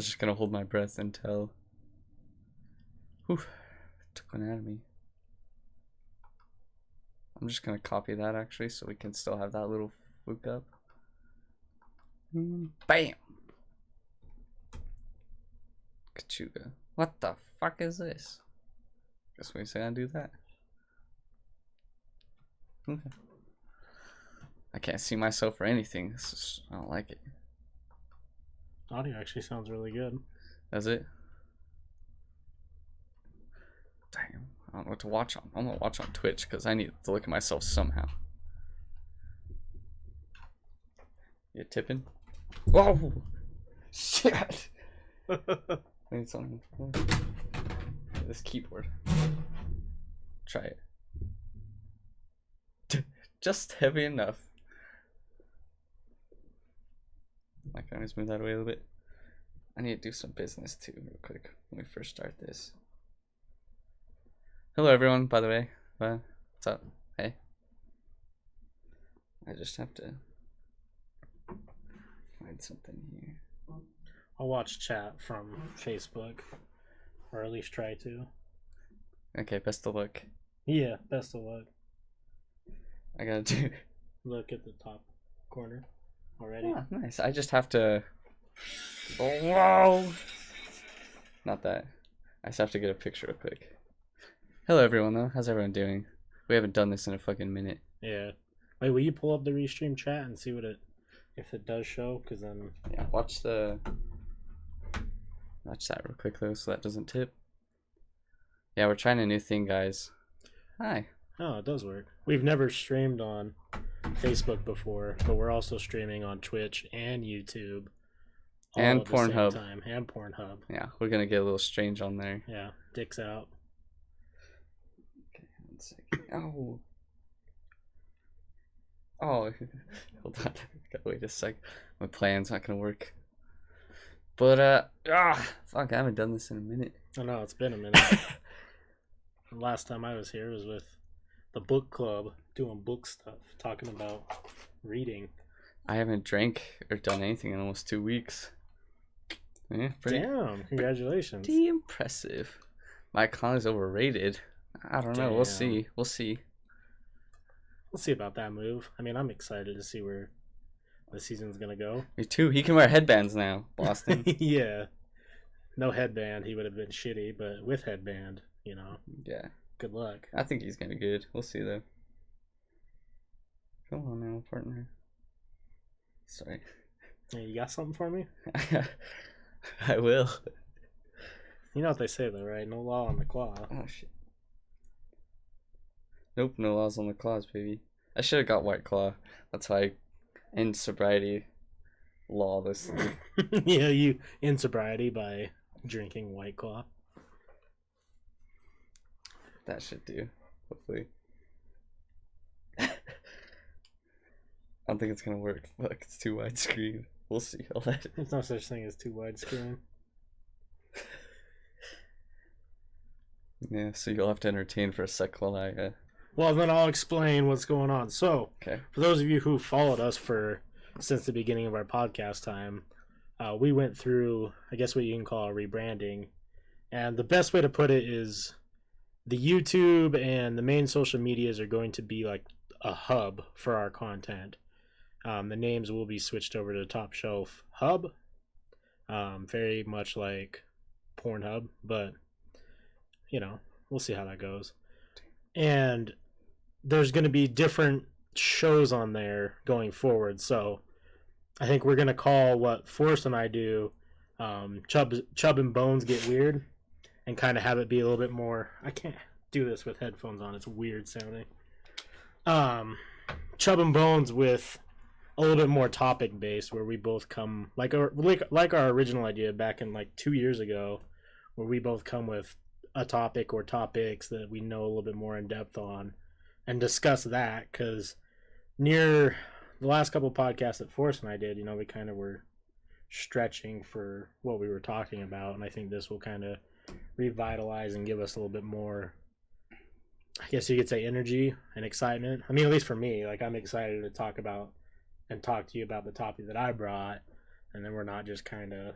was just gonna hold my breath until. Whew, took one out of me. I'm just gonna copy that actually, so we can still have that little hook up. Bam. Kachuga. What the fuck is this? Guess we say I do that. Okay. I can't see myself or anything. I don't like it. Audio actually sounds really good. Does it? Damn. I don't know what to watch on. I'm gonna watch on Twitch because I need to look at myself somehow. You tipping? Whoa! Shit! I need something. This keyboard. Try it. Just heavy enough. I can always move that away a little bit. I need to do some business too, real quick, when we first start this. Hello, everyone, by the way. What's up? Hey. I just have to find something here. I'll watch chat from Facebook, or at least try to. Okay, best of luck. Yeah, best of luck. I gotta do. Look at the top corner already. Oh, nice. I just have to. Oh, whoa! Not that. I just have to get a picture real quick. Hello, everyone, though. How's everyone doing? We haven't done this in a fucking minute. Yeah. Wait, will you pull up the restream chat and see what if it does show? Because then. Yeah, watch that real quick, though, so that doesn't tip. Yeah, we're trying a new thing, guys. Hi. Oh, it does work. We've never streamed on Facebook before, but we're also streaming on Twitch and YouTube. And Pornhub. And Pornhub. Yeah, we're gonna get a little strange on there. Yeah, dicks out. Okay, 1 second. Oh. Oh, hold on. Gotta wait a sec. My plan's not gonna work. But, fuck, I haven't done this in a minute. I know, it's been a minute. The last time I was here was with the book club, doing book stuff, talking about reading. I haven't drank or done anything in almost 2 weeks. Yeah, Damn, congratulations. Pretty impressive. My economy's overrated. I don't know. We'll see. We'll see. We'll see about that move. I mean, I'm excited to see where the season's going to go. Me too. He can wear headbands now, Boston. Yeah. No headband, he would have been shitty, but with headband, you know. Yeah. Good luck. I think he's going to be good. We'll see, though. Come on now, partner. Sorry. Hey, you got something for me? I will. You know what they say, though, right? No law on the claw. Oh, shit. Nope, no laws on the claws, baby. I should have got White Claw. That's why I end sobriety lawlessly. Yeah, you in sobriety by drinking White Claw. That should do, hopefully. I don't think it's gonna work. Fuck, it's too widescreen. We'll see. There's no such thing as too widescreen. Yeah, so you'll have to entertain for a sec while I. Well, then I'll explain what's going on. So, Okay. For those of you who followed us since the beginning of our podcast time, we went through, I guess what you can call a rebranding. And the best way to put it is the YouTube and the main social medias are going to be like a hub for our content. The names will be switched over to Top Shelf Hub, very much like Pornhub, but, you know, we'll see how that goes. And there's going to be different shows on there going forward. So I think we're going to call what Forrest and I do Chub and Bonez Get Weird, and kind of have it be a little bit more. I can't do this with headphones on. It's weird sounding. Chub and Bonez with a little bit more topic based, where we both come like our original idea back in like 2 years ago, where we both come with a topic or topics that we know a little bit more in depth on and discuss that. Because near the last couple of podcasts that Forrest and I did, you know, we kind of were stretching for what we were talking about, and I think this will kind of revitalize and give us a little bit more, I guess you could say, energy and excitement. I mean, at least for me, like, I'm excited to talk about and talk to you about the topic that I brought, and then we're not just kind of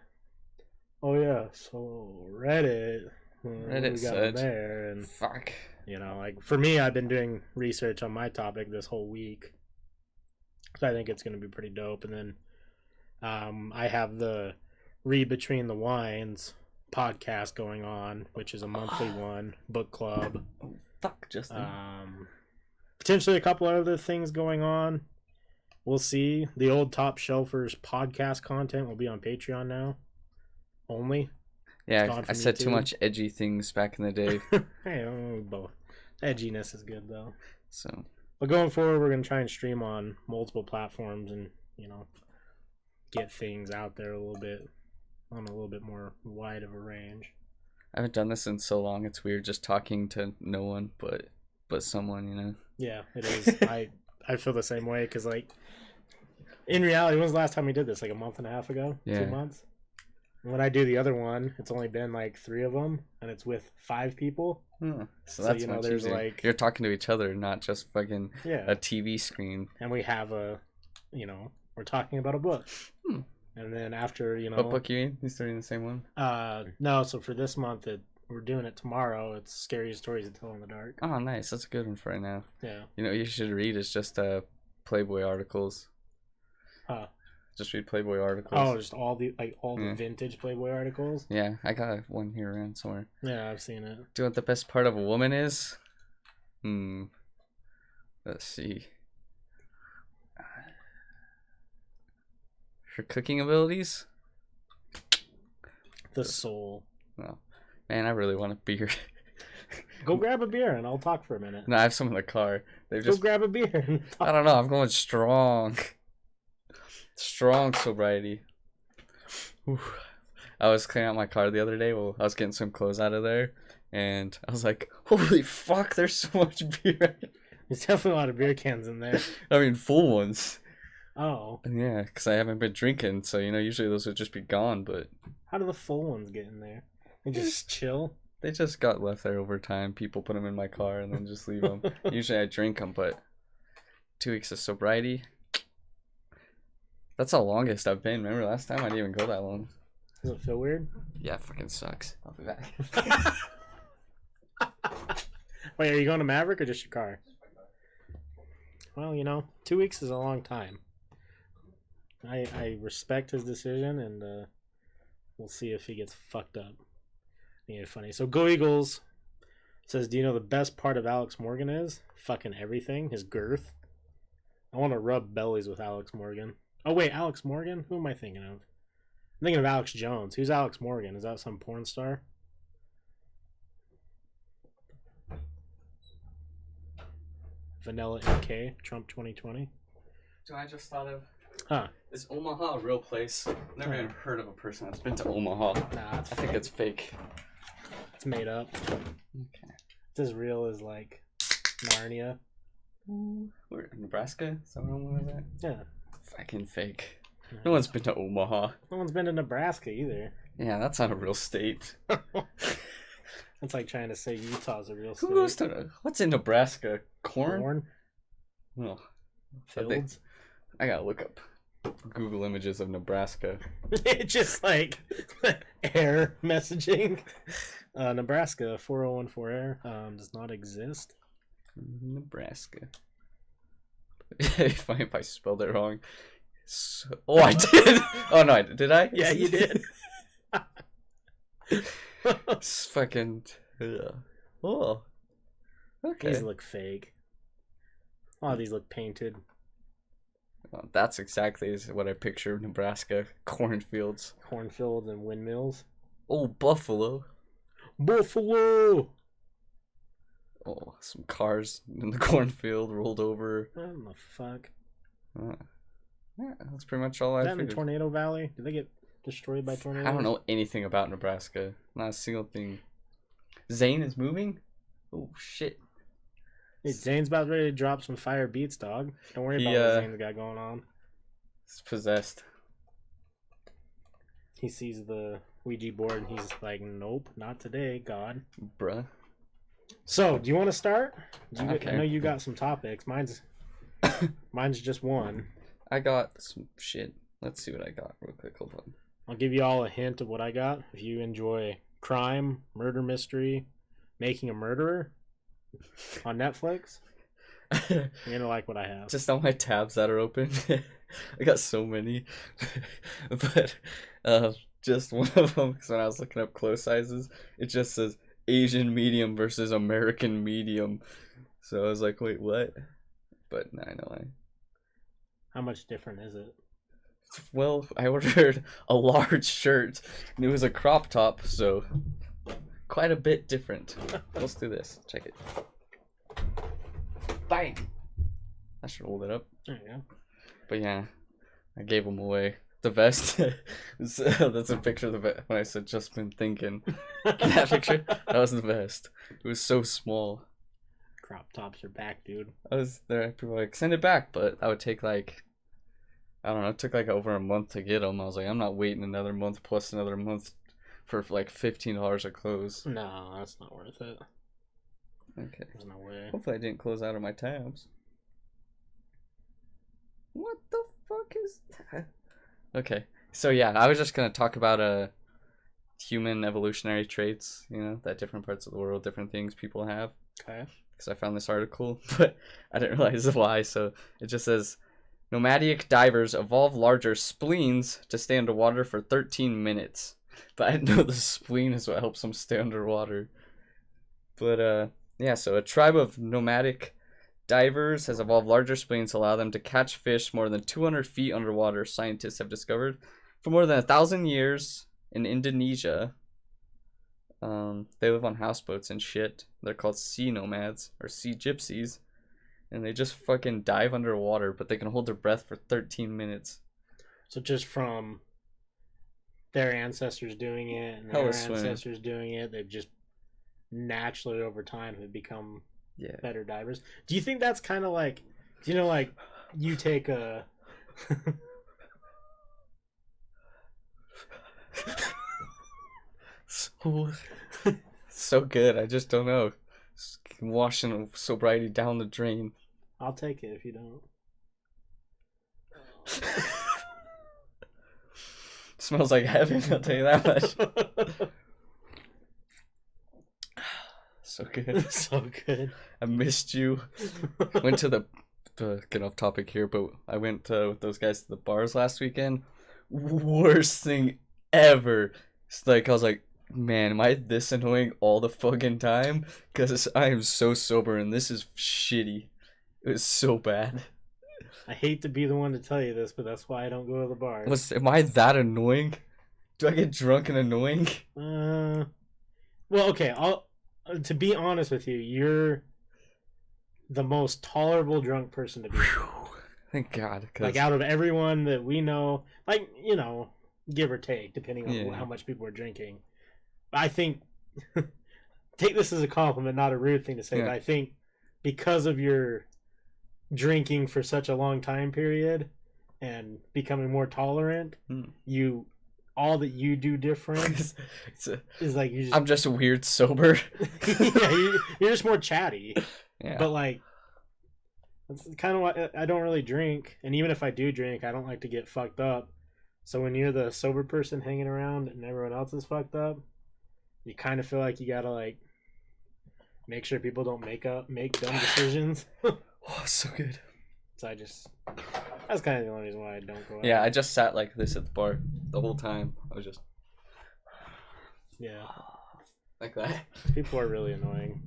Oh yeah, so Reddit. What Reddit we got on said, there, and fuck. like for me, I've been doing research on my topic this whole week, so I think it's gonna be pretty dope. And then, I have the Read Between the Wines podcast going on, which is a monthly one, book club. Oh, fuck, Justin. Potentially a couple other things going on. We'll see. The old Top Shelfers podcast content will be on Patreon now. Only. Yeah, I said too much edgy things back in the day. Hey, both. Edginess is good though. So. But going forward, we're gonna try and stream on multiple platforms and get things out there a little bit on a little bit more wide of a range. I haven't done this in so long. It's weird just talking to no one, but someone, Yeah, it is. I feel the same way because like in reality, when was the last time we did this? Like a month and a half ago? Yeah. 2 months? And when I do the other one, it's only been like 3 of them, and it's with 5 people. So that's much there's easier. like You're talking to each other, not just fucking a TV screen. And we have we're talking about a book. And then after, What book you in? You still reading the same one? No, so for this month, we're doing it tomorrow. It's Scariest Stories to Tell in the Dark. Oh, nice. That's a good one for right now. Yeah. What you should read is just Playboy articles. Huh. Just read Playboy articles. Oh, just all the vintage Playboy articles? Yeah, I got one here around somewhere. Yeah, I've seen it. Do you know what the best part of a woman is? Let's see. Her cooking abilities? The soul. No. Man, I really want a beer. Go grab a beer and I'll talk for a minute. No, I have some in the car. Go grab a beer and talk. I don't know, I'm going strong. Strong sobriety. Whew. I was cleaning out my car the other day while I was getting some clothes out of there, and I was like, holy fuck, there's so much beer. There's definitely a lot of beer cans in there. I mean, full ones. Oh. Yeah, because I haven't been drinking, so, usually those would just be gone, but... How do the full ones get in there? They just chill? They just got left there over time. People put them in my car and then just leave them. Usually I drink them, but 2 weeks of sobriety... That's the longest I've been. Remember last time I didn't even go that long. Does it feel weird? Yeah, it fucking sucks. I'll be back. Wait, are you going to Maverick or just your car? Well, 2 weeks is a long time. I respect his decision, and we'll see if he gets fucked up. Yeah, funny. So Go Eagles says, do you know the best part of Alex Morgan is? Fucking everything. His girth. I want to rub bellies with Alex Morgan. Oh, wait, Alex Morgan? Who am I thinking of? I'm thinking of Alex Jones. Who's Alex Morgan? Is that some porn star? Vanilla MK, Trump 2020. So I just thought of... Huh. Is Omaha a real place? Never even heard of a person that's been to Omaha. Nah, it's I think it's fake. It's made up. Okay. It's as real as, like, Narnia. Where, Nebraska? Is that what Omaha is at? Yeah. Fucking fake. No one's been to Omaha. No one's been to Nebraska either. Yeah, that's not a real state. That's like trying to say Utah's a real state. Who goes to... What's in Nebraska? Corn? Corn? No. Fields? I gotta look up Google images of Nebraska. It's just like error messaging. Nebraska 4014 error does not exist. Nebraska. If I spelled it wrong. So, oh, I did. Oh no, did I? Yeah, you did. It's fucking. Oh. Okay. These look fake. Oh, these look painted. Well, that's exactly what I picture of Nebraska. Cornfields. Cornfields and windmills. Oh, buffalo. Buffalo! Oh, some cars in the cornfield rolled over. What the fuck? Yeah, that's pretty much all I Is that in figured. the Tornado Valley? Did they get destroyed by tornadoes? I don't know anything about Nebraska. Not a single thing. Zane is moving? Oh, shit. Hey, Zane's about ready to drop some fire beats, dog. Don't worry about what Zane's got going on. He's possessed. He sees the Ouija board and he's like, nope, not today, God. Bruh. So, do you want to start? Okay. I know you got some topics. Mine's just one. I got some shit. Let's see what I got real quick. Hold on. I'll give you all a hint of what I got. If you enjoy crime, murder mystery, Making a Murderer on Netflix, you're gonna like what I have. Just all my tabs that are open. I got so many. But just one of them, because when I was looking up clothes sizes, it just says Asian medium versus American medium. So I was like, wait, what? But no, I know why. How much different is it? Well, I ordered a large shirt, and it was a crop top, so quite a bit different. Let's do this. Check it. Bang! I should hold it up. There you go. But yeah, I gave them away. The vest. That's a picture of the vest. When I said just been thinking. That picture? That was the vest. It was so small. Crop tops are back, dude. I was there. People were like, send it back, but that would take like, I don't know, it took like over a month to get them. I was like, I'm not waiting another month plus another month for like $15 of clothes. No, that's not worth it. Okay. There's no way. Hopefully I didn't close out of my tabs. What the fuck is that? Okay. So yeah, I was just gonna talk about human evolutionary traits, you know, that different parts of the world, different things people have. Okay. Because I found this article, but I didn't realize why. So it just says, nomadic divers evolve larger spleens to stay underwater for 13 minutes. But I didn't know the spleen is what helps them stay underwater. But yeah, so a tribe of nomadic divers has evolved larger spleens to allow them to catch fish more than 200 feet underwater, scientists have discovered. For more than 1,000 years in Indonesia, they live on houseboats and shit. They're called sea nomads or sea gypsies, and they just fucking dive underwater, but they can hold their breath for 13 minutes. So just from their ancestors doing it and Hella their swim. ancestors doing it, they've just naturally over time have become better divers. Do you think that's kind of like, you know, like you take a so good. I just don't know. Washing sobriety down the drain. I'll take it if you don't. Smells like heaven, I'll tell you that much. So good. So good. I missed you. Went to the get off topic here, but I went with those guys to the bars last weekend. Worst thing ever. It's like I was like, man, am I this annoying all the fucking time? Because I am so sober and this is shitty. It was so bad. I hate to be the one to tell you this, but that's why I don't go to the bars. Am I that annoying? Do I get drunk and annoying? Well, okay. To be honest with you, you're the most tolerable drunk person to be. Thank God. Like out of everyone that we know, like, you know, give or take, depending on how much people are drinking. I think, take this as a compliment, not a rude thing to say, but I think because of your drinking for such a long time period and becoming more tolerant, all that you do different is like you just, I'm just weird sober. Yeah, you're just more chatty. Yeah. But like, that's kind of why I don't really drink, and even if I do drink, I don't like to get fucked up. So when you're the sober person hanging around and everyone else is fucked up, you kind of feel like you gotta like make sure people don't make dumb decisions. Oh, so good. So that's kind of the only reason why I don't go out. Yeah, I just sat like this at the bar the whole time. I was just like that. People are really annoying.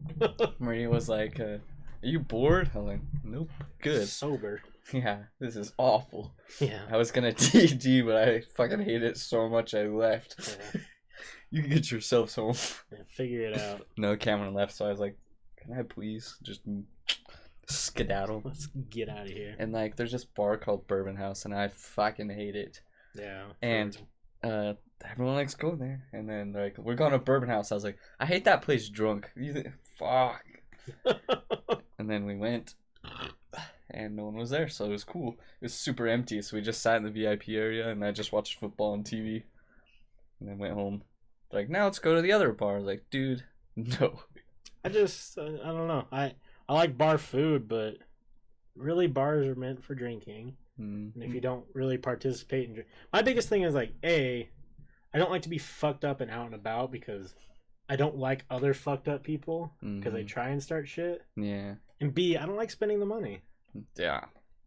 Maria was like, are you bored? I'm like, nope, good. Sober. Yeah, this is awful. Yeah. I was gonna TD, but I fucking hate it so much I left. Yeah. You can get yourselves home. Yeah, figure it out. No, Cameron left, so I was like, can I please just skedaddle? Let's get out of here. And like, there's this bar called Bourbon House, and I fucking hate it. Yeah. And everyone likes going there. And then they're like, we're going to Bourbon House. I was like, I hate that place drunk. Fuck. And then we went, and no one was there, so it was cool. It was super empty, so we just sat in the VIP area, and I just watched football on TV. And then went home. They're like, now let's go to the other bar. I was like, dude, no. I don't know. I like bar food, but really bars are meant for drinking. And if you don't really participate in my biggest thing is like, I don't like to be fucked up and out and about because I don't like other fucked up people because they Mhm. try and start shit. Yeah. And B, I don't like spending the money. Yeah.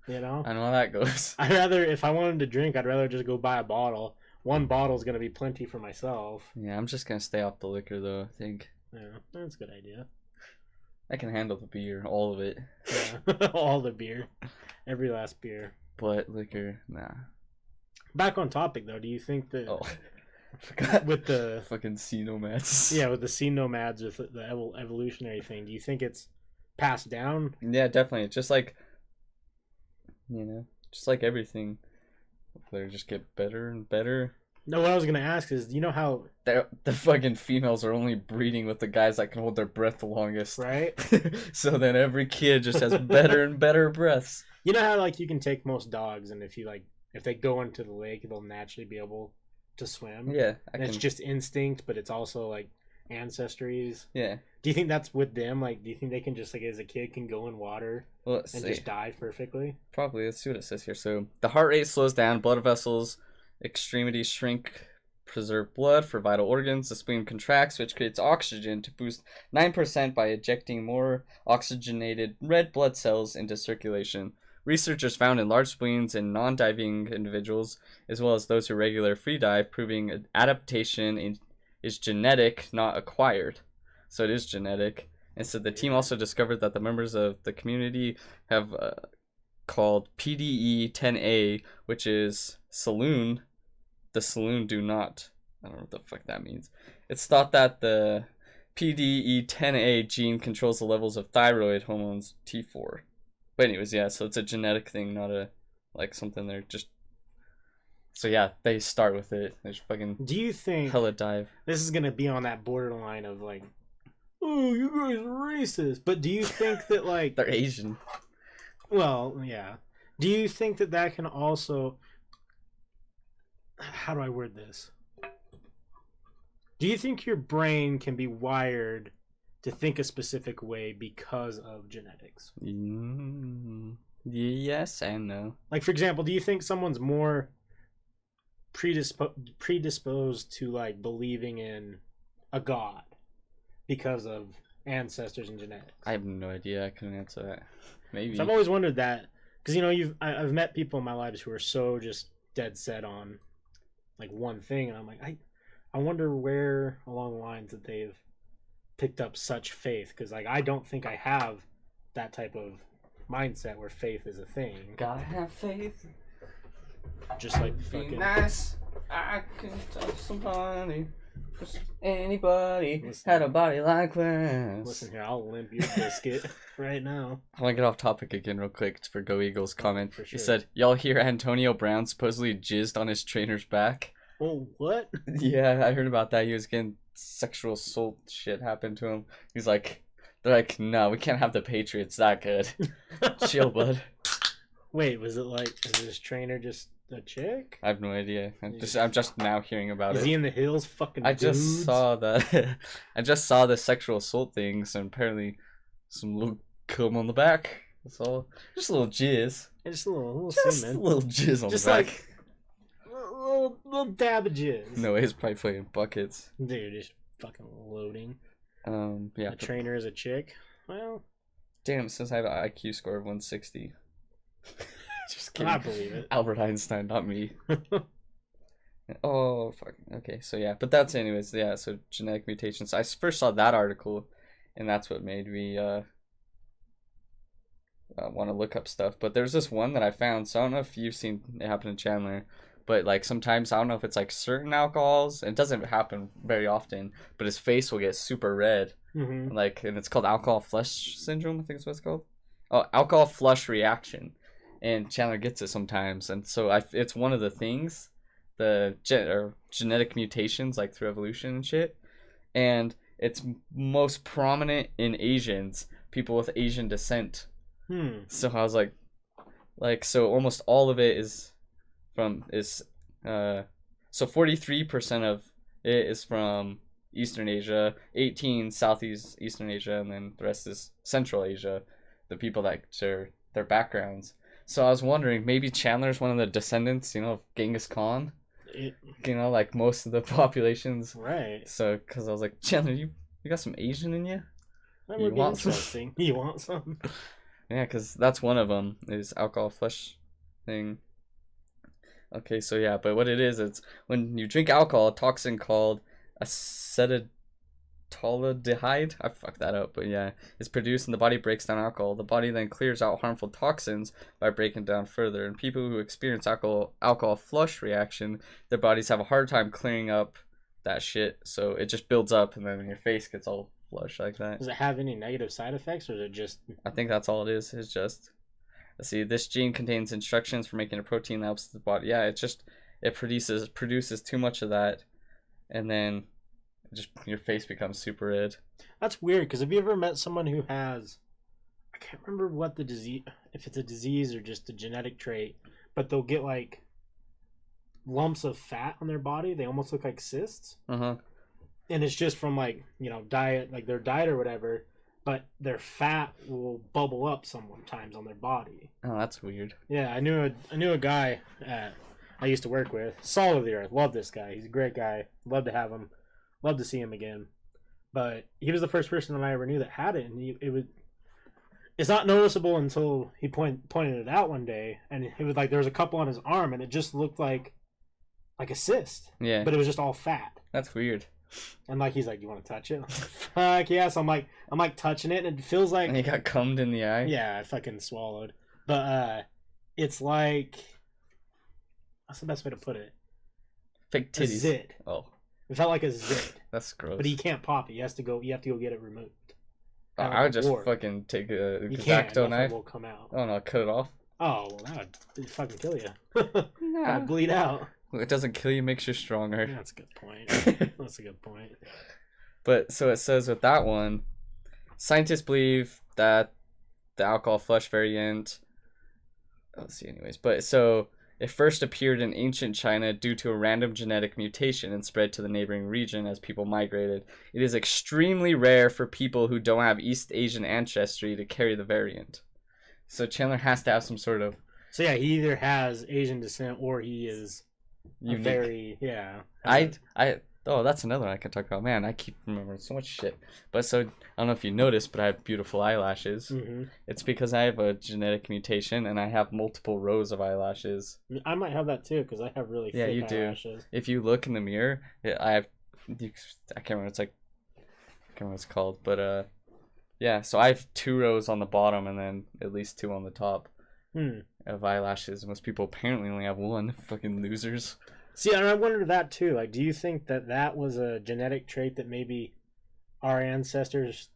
You know, I know how that goes. I'd rather, if I wanted to drink, I'd rather just go buy a bottle. One bottle is gonna be plenty for myself. Yeah, I'm just gonna stay off the liquor though. I think Yeah, that's a good idea. I can handle the beer, all of it, Yeah, all the beer, every last beer. but liquor, nah. Back on topic though, do you think that Oh, I forgot with the fucking sea nomads. yeah with the sea nomads with the evolutionary thing, do you think it's passed down? Yeah, definitely. Just like just like everything, they just get better and better. No, what I was gonna ask is, you know how The fucking females are only breeding with the guys that can hold their breath the longest. right? So then every kid just has better and better breaths. You know how like you can take most dogs, and if they go into the lake, they'll naturally be able to swim. Yeah, And it's just instinct, but it's also like ancestries. yeah. Do you think that's with them? Like, do you think they can just like as a kid can go in water Well, let's and see. just dive perfectly? Probably. Let's see what it says here. So the heart rate slows down, blood vessels, extremities shrink, preserve blood for vital organs. The spleen contracts, which creates oxygen to boost 9% by ejecting more oxygenated red blood cells into circulation. Researchers found in large spleens in non-diving individuals, as well as those who regular free dive, proving adaptation is genetic, not acquired. So it is genetic. And so the team also discovered that the members of the community have called PDE-10A, which is saloon. The saloon do not. I don't know what the fuck that means. It's thought that the PDE-10A gene controls the levels of thyroid hormones T4. But anyways, yeah, so it's a genetic thing, not a like something they're just. So yeah, they start with it. They just fucking Do you think hella dive. this is gonna be on that borderline of like, oh, you guys are racist? But do you think that like, They're Asian. well, yeah. Do you think that that can also? How do I word this? Do you think your brain can be wired to think a specific way because of genetics? Yes and no. Like, for example, do you think someone's more predisposed to like believing in a god because of ancestors and genetics? I have no idea. I couldn't answer that. Maybe. So I've always wondered that because you know I've met people in my lives who are so just dead set on like one thing, and I'm like I wonder where along the lines that they've picked up such faith, because like I don't think I have that type of mindset where faith is a thing. Gotta have faith. Just like Be fucking nice. I can touch somebody. Anybody Listen. had a body like this. Listen here, I'll limp your biscuit right now. I want to get off topic again real quick for Go Eagles comment. For He sure. said, "Y'all hear Antonio Brown supposedly jizzed on his trainer's back?" Oh, what? Yeah, I heard about that. He was getting sexual assault shit happened to him. He's like, they're like, no, we can't have the Patriots that good. Chill, bud. Wait, was it like, is this trainer just a chick? I have no idea. I'm just now hearing about Is it. he in the hills fucking I just dudes? saw that. I just saw the sexual assault things, and apparently some little cum on the back. That's all. Just a little jizz. Just a little Just a semen. little jizz on Just the back. like a little dab of jizz. No, he's probably playing buckets. Dude, just fucking loading. Yeah. A trainer is a chick. Well, Damn, since I have an IQ score of 160. Just kidding. I believe it. Albert Einstein, not me. Oh, fuck. Okay, so yeah. But that's anyways, yeah, so genetic mutations. I first saw that article, and that's what made me want to look up stuff. But there's this one that I found, so I don't know if you've seen it happen in Chandler, but like sometimes, I don't know if it's like certain alcohols, and it doesn't happen very often, but his face will get super red. Mm-hmm. Like, and it's called alcohol flush syndrome, I think is what it's called. Oh, alcohol flush reaction. And Chandler gets it sometimes, and so it's one of the things, the genetic mutations, like through evolution and shit, and it's most prominent in Asians, people with Asian descent. So I was like, so almost all of it is so 43% of it is from Eastern Asia, 18 Southeast Eastern Asia, and then the rest is Central Asia, the people that share their backgrounds. So I was wondering, maybe Chandler's one of the descendants, of Genghis Khan? You know, like most of the populations. Right. So, because I was like, Chandler, you got some Asian in you? That You would be want some? interesting. You want some? Yeah, because that's one of them is alcohol flush thing. Okay, so yeah, but what it is, it's when you drink alcohol, a toxin called acetaldehyde. I fucked that up, but yeah, it's produced and the body breaks down alcohol. The body then clears out harmful toxins by breaking down further. And people who experience alcohol flush reaction, their bodies have a hard time clearing up that shit, so it just builds up, and then your face gets all flush like that. Does it have any negative side effects, or is it just? I think that's all it is. It's just, let's see, this gene contains instructions for making a protein that helps the body. Yeah, it produces too much of that, and then just your face becomes super red. That's weird. Because have you ever met someone who has? I can't remember what the disease, if it's a disease or just a genetic trait, but they'll get like lumps of fat on their body. They almost look like cysts. Uh-huh. And it's just from like, diet, like their diet or whatever, but their fat will bubble up sometimes on their body. Oh, that's weird. Yeah, I knew a guy I used to work with. Salt of the earth. Love this guy. He's a great guy. Love to have him. Love to see him again. But he was the first person that I ever knew that had it, and it's not noticeable until he pointed it out one day, and it was like there was a couple on his arm, and it just looked like a cyst. Yeah. But it was just all fat. That's weird. And like he's like, "You want to touch it?" I'm like, fuck yeah! So I'm like touching it, and it feels like. And he got cummed in the eye. Yeah, I fucking swallowed. But it's like, what's the best way to put it? Fake titties. A zit. Oh. It felt like a zit. That's gross. But he can't pop it. You have to go get it removed. I would just fucking take a X-Acto knife. Will come out. Oh no, cut it off. Oh, well, that would fucking kill you. I'd bleed out. It doesn't kill you, makes you stronger. That's a good point. That's a good point. But so it says with that one, scientists believe that the alcohol flush variant. Let's see, anyways. But so it first appeared in ancient China due to a random genetic mutation and spread to the neighboring region as people migrated. It is extremely rare for people who don't have East Asian ancestry to carry the variant. So Chandler has to have some sort of. So yeah, he either has Asian descent or he is unique. Very Oh, that's another one I can talk about. Man, I keep remembering so much shit. But so, I don't know if you noticed, but I have beautiful eyelashes. Mm-hmm. It's because I have a genetic mutation and I have multiple rows of eyelashes. I might have that too because I have really thick eyelashes. Do. If you look in the mirror, I can't remember. I can't remember what it's called, but yeah. So I have 2 rows on the bottom and then at least 2 on the top of eyelashes. Most people apparently only have 1. Fucking losers. See, and I wondered that too. Like, do you think that was a genetic trait that maybe our ancestors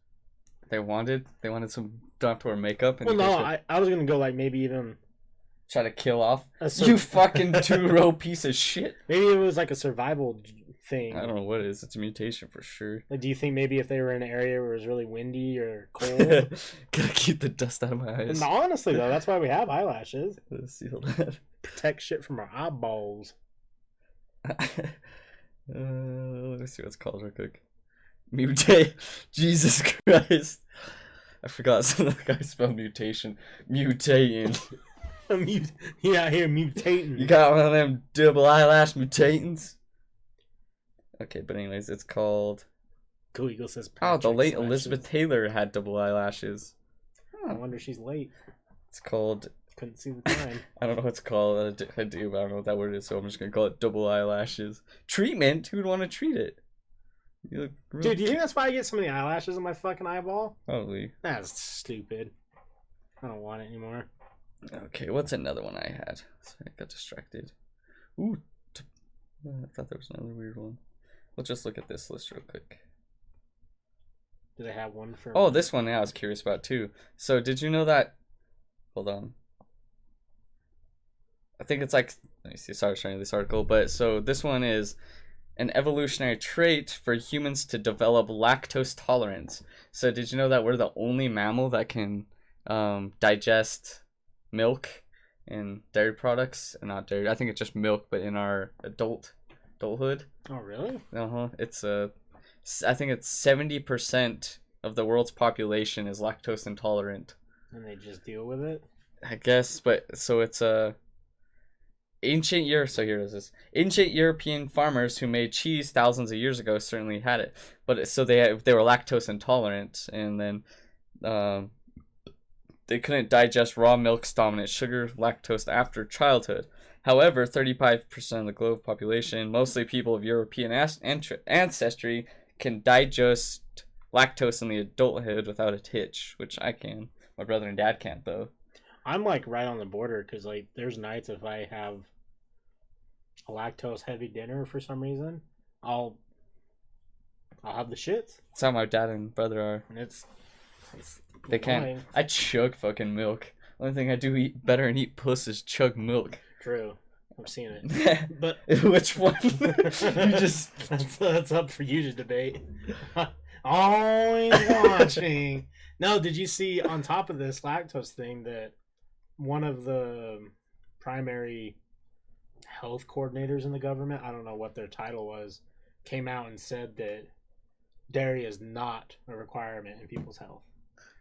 they wanted some don't have to wear makeup? And well, no, I was gonna go like maybe even try to kill off you fucking 2-row piece of shit. Maybe it was like a survival thing. I don't know what it is. It's a mutation for sure. Like, do you think maybe if they were in an area where it was really windy or cold, gotta keep the dust out of my eyes? And honestly, though, that's why we have eyelashes. Let's seal that. Protect shit from our eyeballs. Let me see what it's called real quick. Mutate. Jesus Christ. I forgot some of the guys spelled mutation. Mutating. He out here mutating. You got one of them double eyelash mutatins? Okay, but anyways, it's called. Cool Eagle says. The late Elizabeth Taylor had double eyelashes. I wonder she's late. It's called. Couldn't see the time. I don't know what it's called. I do, but I don't know what that word is, so I'm just gonna call it double eyelashes. Treatment? Who'd want to treat it? Dude, do you think that's why I get so many eyelashes on my fucking eyeball? Probably. That's stupid. I don't want it anymore. Okay, what's another one I had? Sorry, I got distracted. Ooh, I thought there was another weird one. Let's just look at this list real quick. Do they have one for? Oh, this one. Yeah, I was curious about too. So, did you know that? Hold on. I think it's like. Let me see. Sorry, showing this article, but so this one is an evolutionary trait for humans to develop lactose tolerance. So, did you know that we're the only mammal that can digest milk and dairy products? Not dairy. I think it's just milk, but in our adulthood. Oh, really? It's I think it's 70% of the world's population is lactose intolerant. And they just deal with it. I guess, but so it's So here is this. Ancient European farmers who made cheese thousands of years ago certainly had it, but so they were lactose intolerant, and then they couldn't digest raw milk's dominant sugar, lactose, after childhood. However, 35% of the global population, mostly people of European ancestry, can digest lactose in the adulthood without a hitch, which I can. My brother and dad can't, though. I'm like right on the border because like there's nights if I have a lactose heavy dinner for some reason, I'll have the shits. That's how my dad and brother are. And it's they can't. I chug fucking milk. Only thing I do eat better and eat puss is chug milk. True. I've seen it. But which one? You just that's up for you to debate. Always watching. No, did you see on top of this lactose thing that one of the primary health coordinators in the government, I don't know what their title was, came out and said that dairy is not a requirement in people's health.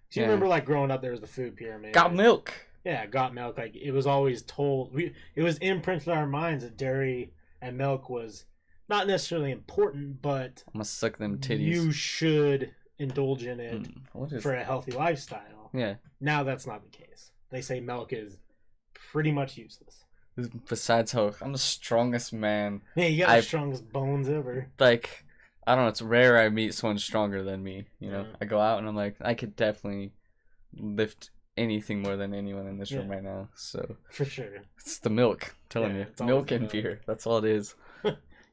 So you remember like growing up there was the food pyramid. Got milk. Yeah, got milk. Like it was always told it was imprinted in our minds that dairy and milk was not necessarily important, but I'm gonna suck them titties. You should indulge in it for a healthy lifestyle. Yeah. Now that's not the case. They say milk is pretty much useless. Besides how I'm the strongest man. Yeah, you got the strongest bones ever. Like, I don't know, it's rare I meet someone stronger than me. You know, I go out and I'm like, I could definitely lift anything more than anyone in this room right now. So for sure. It's the milk, I'm telling you. Milk and beer. That's all it is.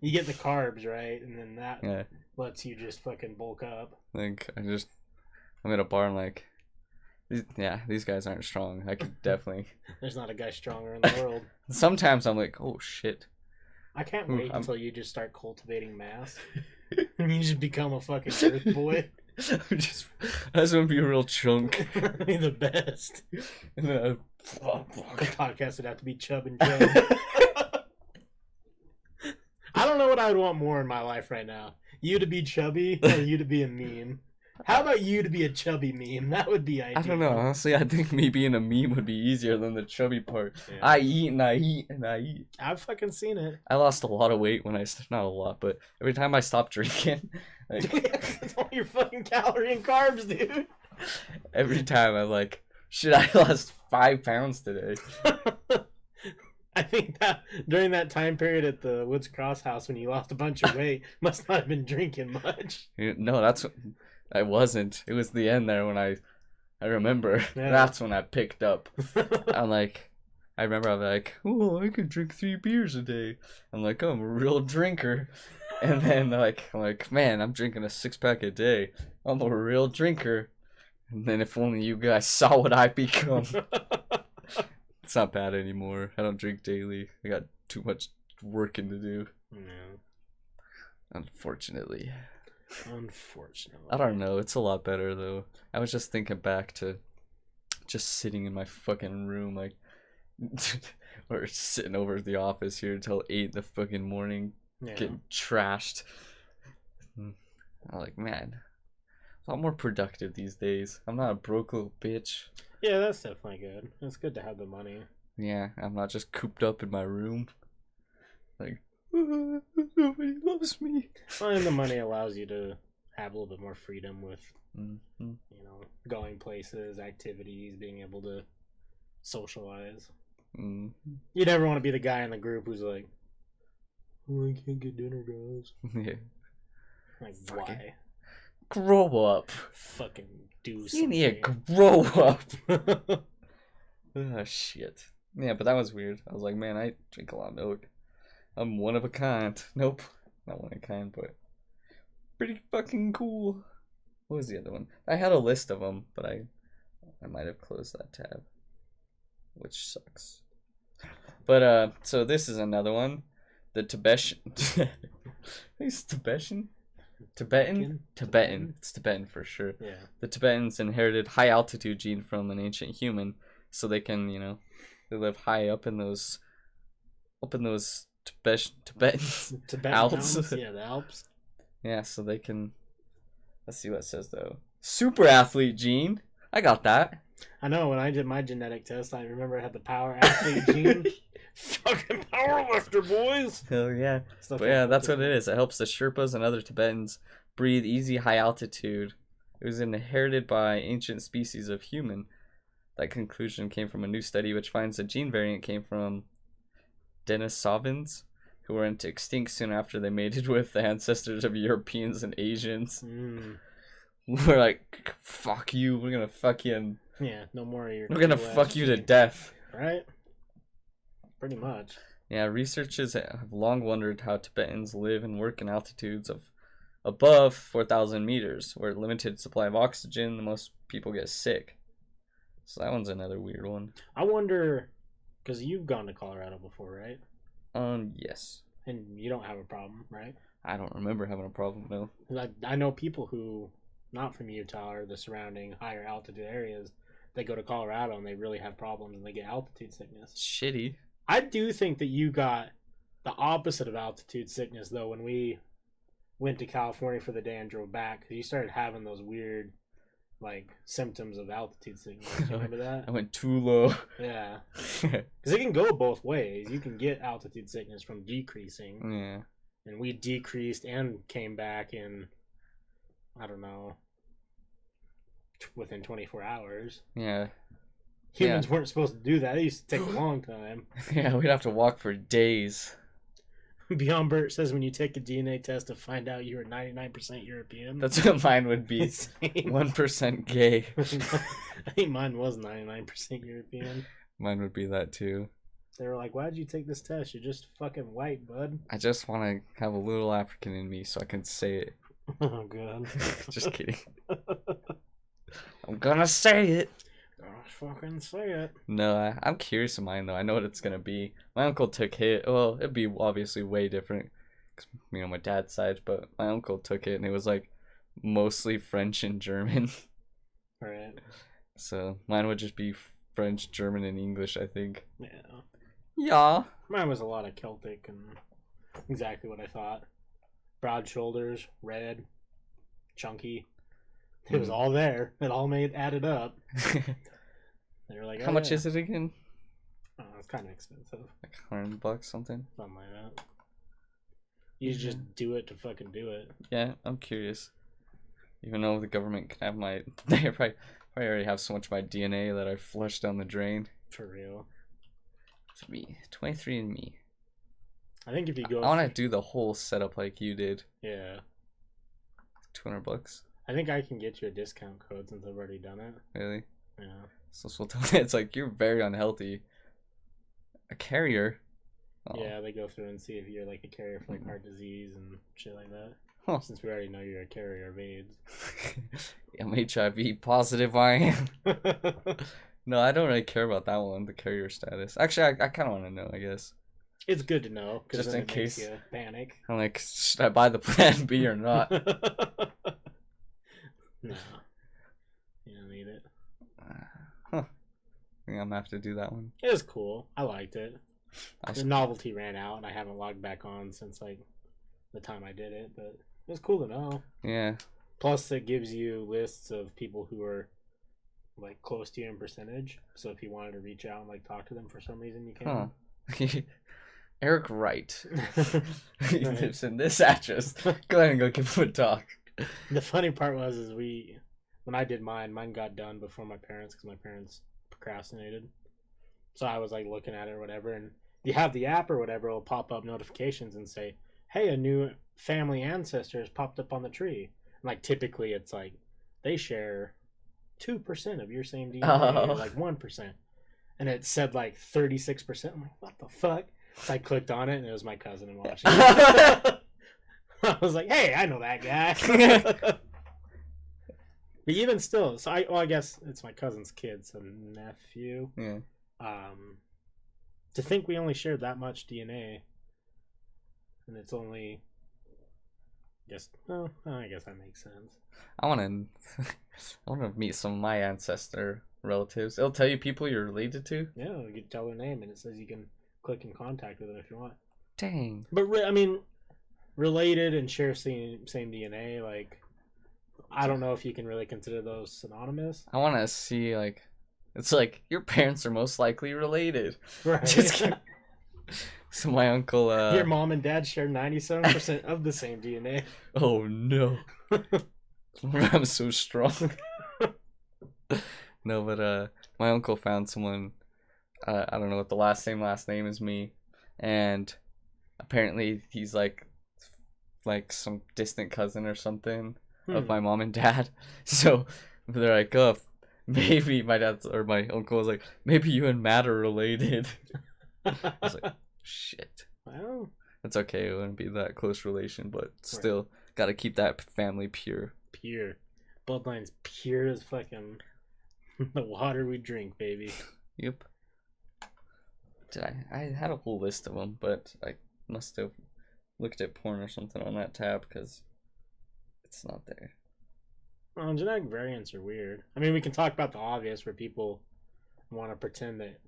You get the carbs, right? And then that lets you just fucking bulk up. Like, I'm at a bar and like, these guys aren't strong. I could definitely. There's not a guy stronger in the world. Sometimes I'm like, oh shit. I can't wait until you just start cultivating mass. And you just become a fucking earth boy. I just want to be a real chunk. Be the best. And then the podcast would have to be Chub and Chub. I don't know what I would want more in my life right now. You to be chubby or you to be a meme? How about you to be a chubby meme? That would be ideal. I don't know. Honestly, I think me being a meme would be easier than the chubby part. Yeah. I eat and I eat and I eat. I've fucking seen it. I lost a lot of weight when not a lot, but every time I stopped drinking. Like, it's all your fucking calorie and carbs, dude. Every time I'm like, shit, I lost 5 pounds today. I think that during that time period at the Woods Cross house when you lost a bunch of weight, must not have been drinking much. No, I wasn't. It was the end there when I remember. Yeah. That's when I picked up. I remember I'm like, oh, I could drink 3 beers a day. I'm like, oh, I'm a real drinker. And then I'm like, man, I'm drinking a 6-pack a day. I'm a real drinker. And then if only you guys saw what I become. It's not bad anymore. I don't drink daily. I got too much working to do. No. Unfortunately. I don't know. It's a lot better, though. I was just thinking back to just sitting in my fucking room, like, or sitting over at the office here until 8 in the fucking morning, getting trashed. I'm like, man, a lot more productive these days. I'm not a broke little bitch. Yeah, that's definitely good. It's good to have the money. Yeah, I'm not just cooped up in my room. Like, nobody loves me. Well, and the money allows you to have a little bit more freedom with, going places, activities, being able to socialize. You never want to be the guy in the group who's like, oh, I can't get dinner, guys. Yeah. Like, why? Grow up. Fucking do something. You need to grow up. Oh, shit. Yeah, but that was weird. I was like, man, I drink a lot of milk. I'm one of a kind. Nope. Not one of a kind, but pretty fucking cool. What was the other one? I had a list of them, but I might have closed that tab. Which sucks. But, so this is another one. The Tibetan. It's Tibetan? Tibetan. It's Tibetan for sure. Yeah. The Tibetans inherited high altitude gene from an ancient human, so they can, they live high up in those Tibetan Alps. Yeah, the Alps. Yeah, so they can. Let's see what it says though. Super athlete gene. I got that. I know when I did my genetic test, I remember I had the power athlete gene. Fucking power Powerlifter, boys. Hell yeah. Still But can't yeah, lift that's it. what it is. It helps the Sherpas and other Tibetans breathe easy high altitude. It was inherited by ancient species of human. That conclusion came from a new study which finds the gene variant came from Denisovans, who went extinct soon after they mated with the ancestors of Europeans and Asians. We're like, fuck you, we're gonna fuck you, and Yeah, no more of your. we're gonna fuck you to death. Right? Pretty much. Yeah, researchers have long wondered how Tibetans live and work in altitudes of above 4,000 meters, where limited supply of oxygen, most people get sick. So that one's another weird one. I wonder, because you've gone to Colorado before, right? Yes. And you don't have a problem, right? I don't remember having a problem, though. I know people who, not from Utah or the surrounding higher altitude areas, they go to Colorado and they really have problems and they get altitude sickness. Shitty. I do think that you got the opposite of altitude sickness, though, when we went to California for the day and drove back. 'Cause you started having those weird, like, symptoms of altitude sickness. You remember that? I went too low. Yeah. Because it can go both ways. You can get altitude sickness from decreasing. Yeah. And we decreased and came back in, I don't know, within 24 hours. Yeah. Humans weren't supposed to do that. It used to take a long time. Yeah, we'd have to walk for days. Beyond Bert says when you take a DNA test to find out you were 99% European. That's what mine would be. 1% gay. I think mine was 99% European. Mine would be that too. They were like, why'd you take this test? You're just fucking white, bud. I just want to have a little African in me so I can say it. Oh, God. Just kidding. I'm gonna say it. Gosh, fucking say it. No, I'm curious of mine though. I know what it's gonna be. My uncle took it. Well, it'd be obviously way different, 'cause, you know, my dad's side. But my uncle took it, and it was like mostly French and German. Right. So mine would just be French, German, and English, I think. Yeah. Yeah. Mine was a lot of Celtic and exactly what I thought. Broad shoulders, red, chunky. It was all there. It all added up. They were like, How much is it again? Oh, it's kind of expensive. Like $100, something. Something like that. You just do it to fucking do it. Yeah, I'm curious. Even though the government can have my, they probably already have so much of my DNA that I flushed down the drain. For real. It's me, 23andMe. I think if you go, I want to do the whole setup like you did. Yeah. $200. I think I can get you a discount code since I've already done it. Really? Yeah. So it's like you're very unhealthy. A carrier. Oh. Yeah, they go through and see if you're like a carrier for like heart disease and shit like that. Huh. Since we already know you're a carrier of AIDS. I'm HIV positive. I am. No, I don't really care about that one. The carrier status. Actually, I kind of want to know. I guess. It's good to know because just in case you panic. I'm like, should I buy the plan B or not? No, you don't need it. Huh. I think I'm gonna have to do that one. It was cool. I liked it. The novelty ran out, and I haven't logged back on since like the time I did it. But it was cool to know. Yeah. Plus, it gives you lists of people who are like close to you in percentage. So if you wanted to reach out and like talk to them for some reason, you can. Huh. Eric Wright. He lives in this address. Go ahead and go give him a talk. The funny part was, when I did mine got done before my parents because my parents procrastinated. So I was like looking at it or whatever, and you have the app or whatever, it'll pop up notifications and say, hey, a new family ancestor has popped up on the tree. And like typically it's like they share 2% of your same DNA, or like 1%. And it said like 36%. I'm like, what the fuck? So I clicked on it and it was my cousin in Washington. I was like, hey, I know that guy. But even still, so I guess it's my cousin's kid, so nephew. Yeah. To think we only shared that much DNA, and it's only, I guess that makes sense. I want to meet some of my ancestor relatives. It'll tell you people you're related to. Yeah, you can tell their name, and it says you can click in contact with them if you want. Dang. But I mean, related and share same DNA, like, I don't know if you can really consider those synonymous. I want to see, like, it's like your parents are most likely related. Right. Just kidding. So my uncle, Your mom and dad share 97% of the same DNA. oh no. I'm so strong. No, but my uncle found someone, I don't know what the last name is me, and apparently he's like some distant cousin or something of my mom and dad. So they're like, oh, maybe my dad's or my uncle was like, maybe you and Matt are related. I was like, shit. Well, That's okay. It wouldn't be that close relation, but still, gotta keep that family pure. Pure. Bloodline's pure as fucking the water we drink, baby. Yep. I had a whole list of them, but I must have looked at porn or something on that tab because it's not there. Well, genetic variants are weird. I mean, we can talk about the obvious where people want to pretend that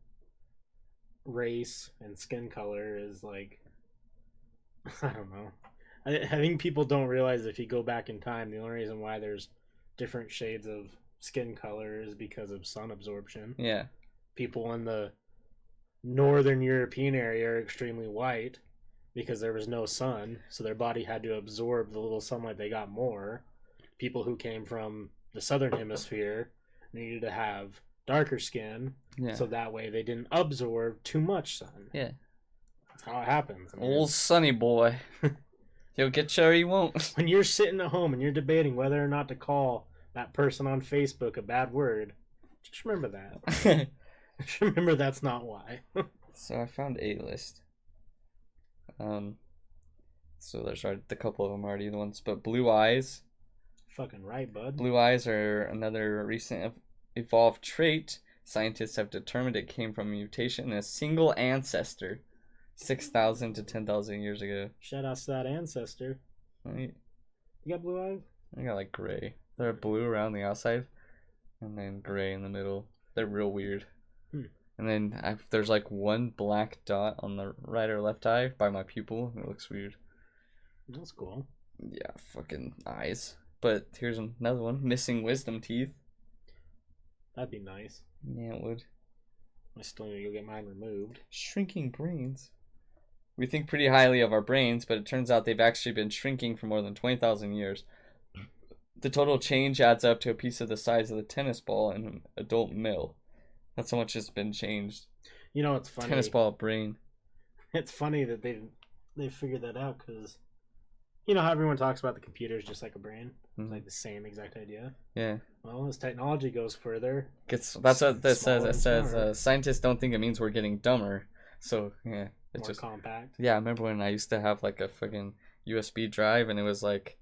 race and skin color is like, I don't know. I think people don't realize if you go back in time, the only reason why there's different shades of skin color is because of sun absorption. Yeah. People in the northern European area are extremely white because there was no sun, so their body had to absorb the little sunlight they got more. People who came from the southern hemisphere needed to have darker skin, so that way they didn't absorb too much sun. Yeah. That's how it happens. I mean, old sunny boy. He'll get you or he won't. when you're sitting at home and you're debating whether or not to call that person on Facebook a bad word, just remember that. Just remember that's not why. So I found a list. So there's the couple of them already the ones, but blue eyes. Fucking right, bud. Blue eyes are another recent evolved trait. Scientists have determined it came from a mutation in a single ancestor 6,000 to 10,000 years ago. Shout out to that ancestor. Right? You got blue eyes? I got like gray. They're blue around the outside and then gray in the middle. They're real weird. And then there's like one black dot on the right or left eye by my pupil. It looks weird. That's cool. Yeah, fucking eyes. But here's another one. Missing wisdom teeth. That'd be nice. Yeah, it would. I still need to go get mine removed. Shrinking brains. We think pretty highly of our brains, but it turns out they've actually been shrinking for more than 20,000 years. The total change adds up to a piece of the size of the tennis ball in an adult male. That's how much has been changed. You know, it's funny. Tennis ball brain. It's funny that they figured that out because, you know how everyone talks about the computer is just like a brain? Mm-hmm. Like the same exact idea. Yeah. Well, as technology goes further, that's what this says. It says scientists don't think it means we're getting dumber. So yeah, it's more just compact. Yeah, I remember when I used to have like a fucking USB drive and it was like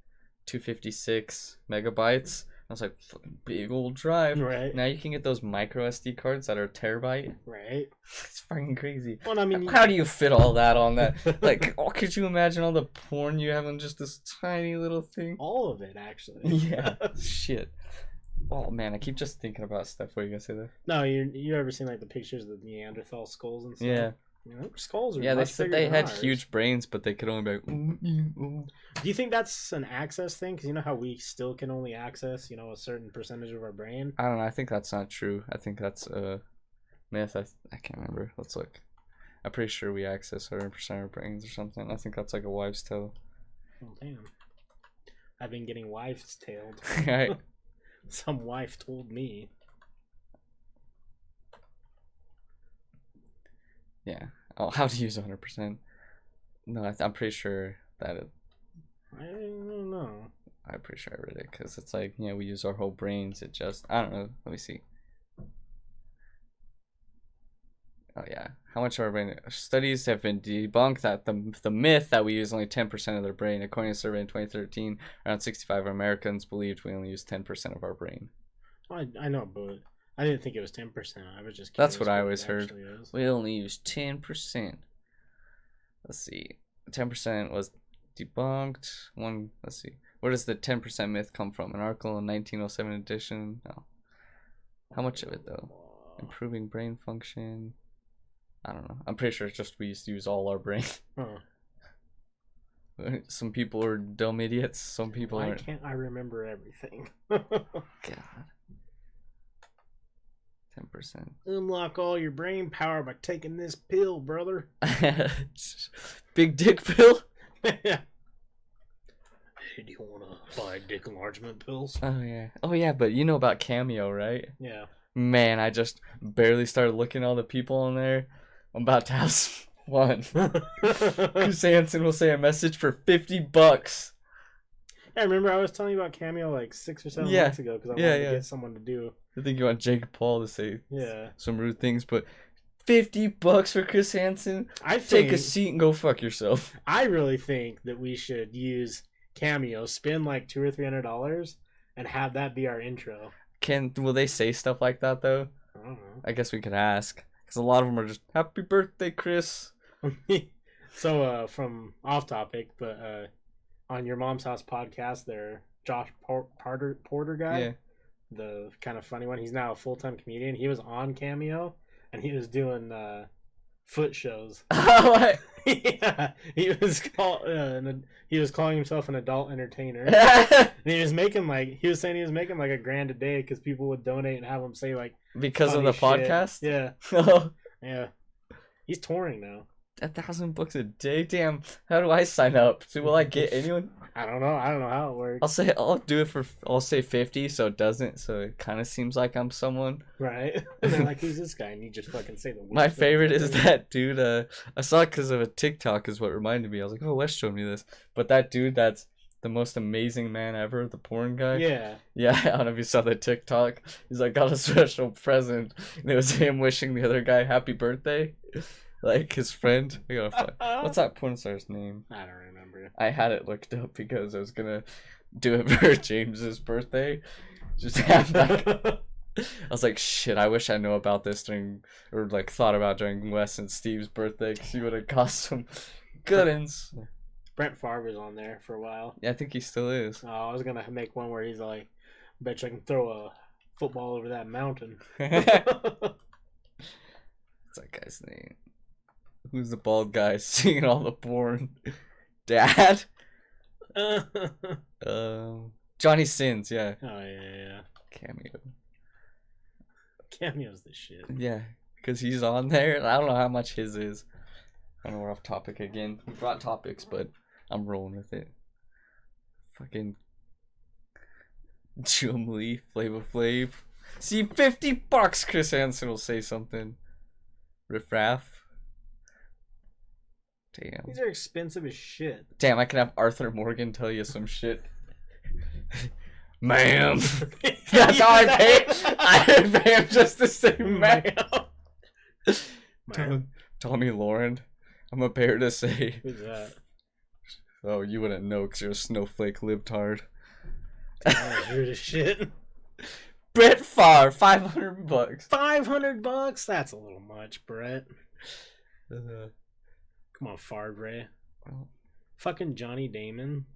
256 megabytes. I was like, fucking big old drive. Right. Now you can get those micro SD cards that are a terabyte. Right. It's fucking crazy. Well, I mean, how do you fit all that on that? Like, oh, could you imagine all the porn you have on just this tiny little thing? All of it, actually. Yeah. Shit. Oh man, I keep just thinking about stuff. What are you gonna say there? No, you ever seen like the pictures of the Neanderthal skulls and stuff? Yeah. You know, skulls are they said they had ours. huge brains, but they could only be like. Do you think that's an access thing? Because you know how we still can only access, you know, a certain percentage of our brain. I don't know. I think that's not true. I think that's a myth. I can't remember. Let's look. I'm pretty sure we access 100% of our brains or something. I think that's like a wives' tale. Oh damn! I've been getting wives' tailed. Right. Some wife told me. Yeah. Oh, how to use 100%? No, I'm pretty sure that it. I don't know. I'm pretty sure I read it because it's like, yeah, we use our whole brains. It just, I don't know. Let me see. Oh yeah, how much of our brain? Studies have been debunked that the myth that we use only 10% of their brain. According to a survey in 2013, around 65 Americans believed we only use 10% of our brain. I know, but I didn't think it was 10%. I was just. That's what I always heard. We only use 10%. Let's see. 10% was debunked. Let's see. Where does the 10% myth come from? An article in 1907 edition. No. How much of it though? Improving brain function. I don't know. I'm pretty sure it's just we used to use all our brain. Huh. Some people are dumb idiots. Some people Why aren't. can't I remember everything? God. 10%. Unlock all your brain power by taking this pill, brother. Big dick pill? Yeah. Hey, do you want to buy dick enlargement pills? Oh, yeah. Oh, yeah, but you know about Cameo, right? Yeah. Man, I just barely started looking at all the people on there. I'm about to have some fun. Chris Hansen will say a message for $50. Yeah, remember I was telling you about Cameo like 6 or 7 Yeah. months ago because I wanted to get someone to do. I think you want Jake Paul to say Yeah. some rude things, but $50 for Chris Hansen? Take a seat and go fuck yourself. I really think that we should use Cameo, spend like $200 or $300, and have that be our intro. Will they say stuff like that though? I don't know. I guess we could ask, because a lot of them are just "Happy birthday, Chris." So, from off topic, but on Your Mom's House podcast, there, Josh Porter guy, Yeah. the kind of funny one. He's now a full-time comedian. He was on Cameo, and he was doing foot shows. Yeah, he was calling himself an adult entertainer. And he was saying he was making like $1,000 a day because people would donate and have him say like because of the podcast. Yeah, yeah. He's touring now. $1,000 a day. Damn. How do I sign up? So will I get anyone? I don't know how it works. I'll say 50, so it doesn't. So it kind of seems like I'm someone. Right. And they're like, "Who's this guy?" And you just fucking say the word. My favorite is that dude. I saw it because of a TikTok. Is what reminded me. I was like, "Oh, Wes showed me this." But that dude, that's the most amazing man ever. The porn guy. Yeah. Yeah. I don't know if you saw the TikTok. He's like, got a special present, and it was him wishing the other guy happy birthday. Like his friend. We gotta find. What's that porn star's name? I don't remember. I had it looked up because I was gonna do it for James's birthday. Just have like, I was like, shit. I wish I know about this thought about during Wes and Steve's birthday, because he would have got some good uns. Brent Favre was on there for a while. Yeah, I think he still is. Oh, I was gonna make one where he's like, "Bet you I can throw a football over that mountain." What's that guy's name? Who's the bald guy singing all the porn? Dad? Johnny Sins, yeah. Oh, yeah. Cameo. Cameo's the shit. Yeah, because he's on there, and I don't know how much his is. I know we're off topic again. We brought topics, but I'm rolling with it. Fucking Chumlee, Flava Flav. See, $50, Chris Hansen will say something. Riff Raff. Damn. These are expensive as shit. Damn, I can have Arthur Morgan tell you some shit. Ma'am. That's how I pay. I pay him just to say ma'am. Tommy Lauren. I'm a bear to say. Who's that? Oh, you wouldn't know because you're a snowflake libtard. You're the shit. Brett Favre, $500. $500? That's a little much, Brett. Come on, Favre. Well, fucking Johnny Damon.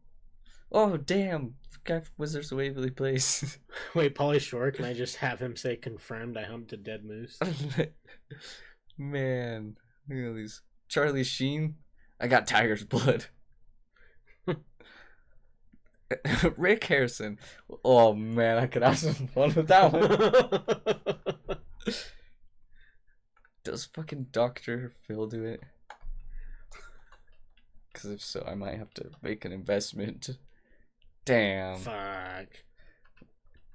Oh, damn. Guy from Wizards of Waverly Place. Wait, Pauly Shore, can I just have him say confirmed I humped a dead moose? Man. Look at these. Charlie Sheen. I got tiger's blood. Rick Harrison. Oh, man. I could have some fun with that one. Does fucking Dr. Phil do it? Because if so, I might have to make an investment. Damn. Fuck.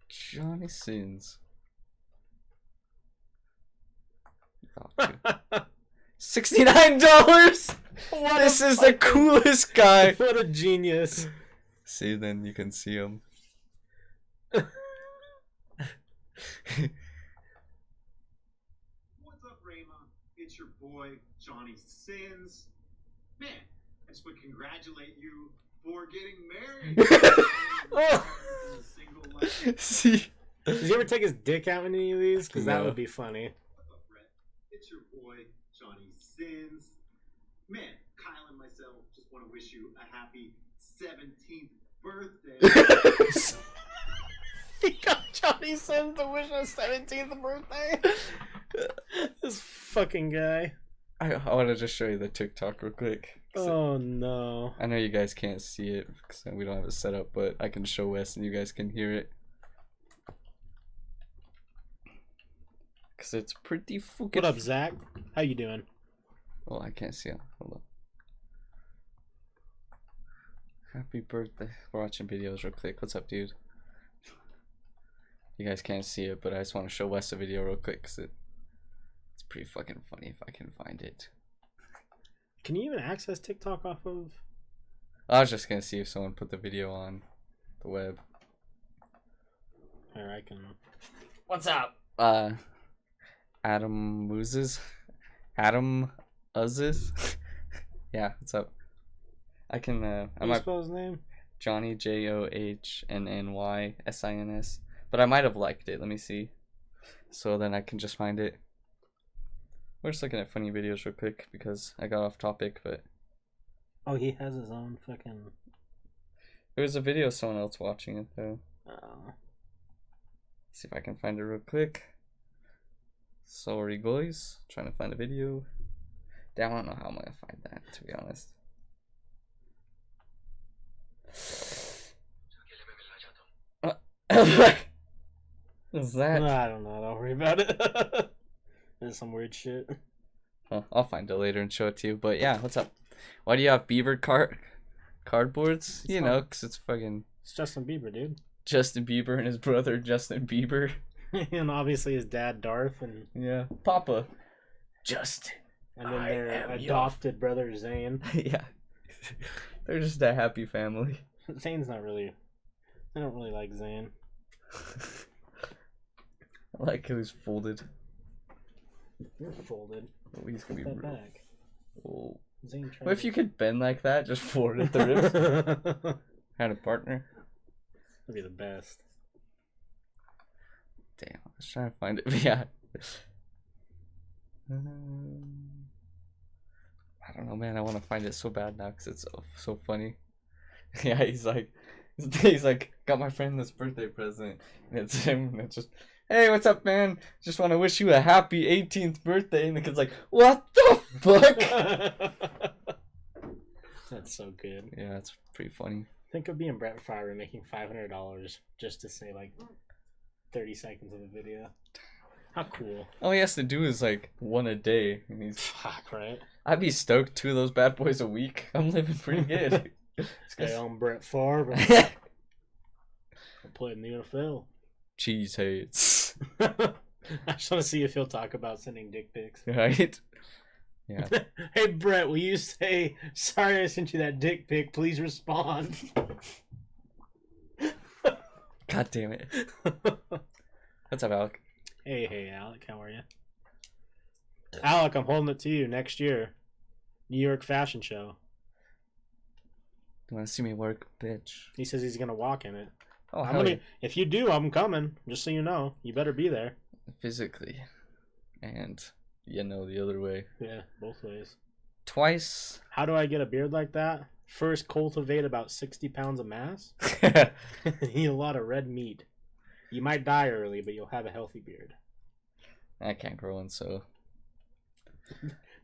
Johnny Sins. $69. This is the coolest guy. What a genius. See, then you can see him. What's up, Rayma? It's your boy, Johnny Sins. Man, I just would congratulate you for getting married. See? Does he ever take his dick out in any of these? Because that would be funny. What's up, Brett? It's your boy, Johnny Sins. Man, Kyle and myself just want to wish you a happy 17th birthday. He got Johnny Sins to wish his 17th birthday. This fucking guy. I want to just show you the TikTok real quick. Oh no. I know you guys can't see it because we don't have it set up, but I can show Wes and you guys can hear it. Because it's pretty fucking... What up, Zach? How you doing? Oh, I can't see it. Hold on. Happy birthday. We're watching videos real quick. What's up, dude? You guys can't see it, but I just want to show Wes a video real quick because it's pretty fucking funny if I can find it. Can you even access TikTok off of... I was just going to see if someone put the video on the web. Here, I can... What's up? Adam Mooses? Adam Uzzes? Yeah, what's up? I can, I might spell his name? Johnny JOHNNYSINS. But I might have liked it. Let me see. So then I can just find it. We're just looking at funny videos real quick because I got off topic, but Oh, he has his own fucking... it was a video of someone else watching it though. Oh. See if I can find it real quick. Sorry guys, trying to find a video. Damn, I don't know how I'm gonna find that, to be honest. What's that? I don't know, don't worry about it. There's some weird shit. Well, I'll find it later and show it to you. But yeah, what's up? Why do you have beaver cardboards? You know, because it's fucking... It's Justin Bieber, dude. Justin Bieber and his brother Justin Bieber. And obviously his dad Darth and... Yeah. Papa. Justin. And then their adopted brother Zane. Yeah. They're just a happy family. Zane's not really... I don't really like Zane. I like how he's folded. You're folded. Oh, he's gonna be Put that real. back. Oh. Zane What if you could bend like that? Just forward at the ribs? Had a partner? That'd be the best. Damn, I was trying to find it. But yeah. I don't know, man. I want to find it so bad now because it's so funny. Yeah, he's like, got my friend this birthday present, and it's him, and it's just, hey, what's up, man? Just want to wish you a happy 18th birthday, and the kid's like, what the fuck? That's so good. Yeah, it's pretty funny. Think of being Brett Favre making $500 just to say like 30 seconds of a video. How cool. All he has to do is like one a day, and he's fuck, right? I'd be stoked 2 of those bad boys a week. I'm living pretty good. Hey, I'm Brett Favre. I play in the NFL. Cheese hates. I just want to see if he'll talk about sending dick pics. Right? Yeah. Hey, Brett, will you say, sorry I sent you that dick pic, please respond. God damn it. What's up, Alec? Hey, Alec, how are you? Alec, I'm holding it to you next year. New York Fashion Show. You want to see me work, bitch? He says he's going to walk in it. Oh, hell yeah. If you do, I'm coming. Just so you know. You better be there. Physically. And, the other way. Yeah, both ways. Twice. How do I get a beard like that? First, cultivate about 60 pounds of mass. Eat a lot of red meat. You might die early, but you'll have a healthy beard. I can't grow one, so...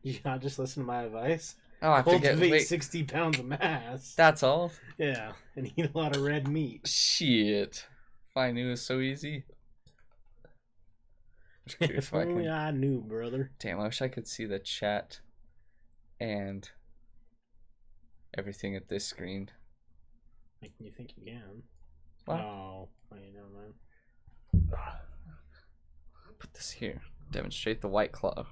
You not just listen to my advice? Oh, I have to Cultivate 60 pounds of mass. That's all? Yeah, and eat a lot of red meat. Shit. If I knew it was so easy. If only I knew, brother. Damn, I wish I could see the chat and everything at this screen. You think you can? What? Oh, wait, never mind. Put this here. Demonstrate the White Claw.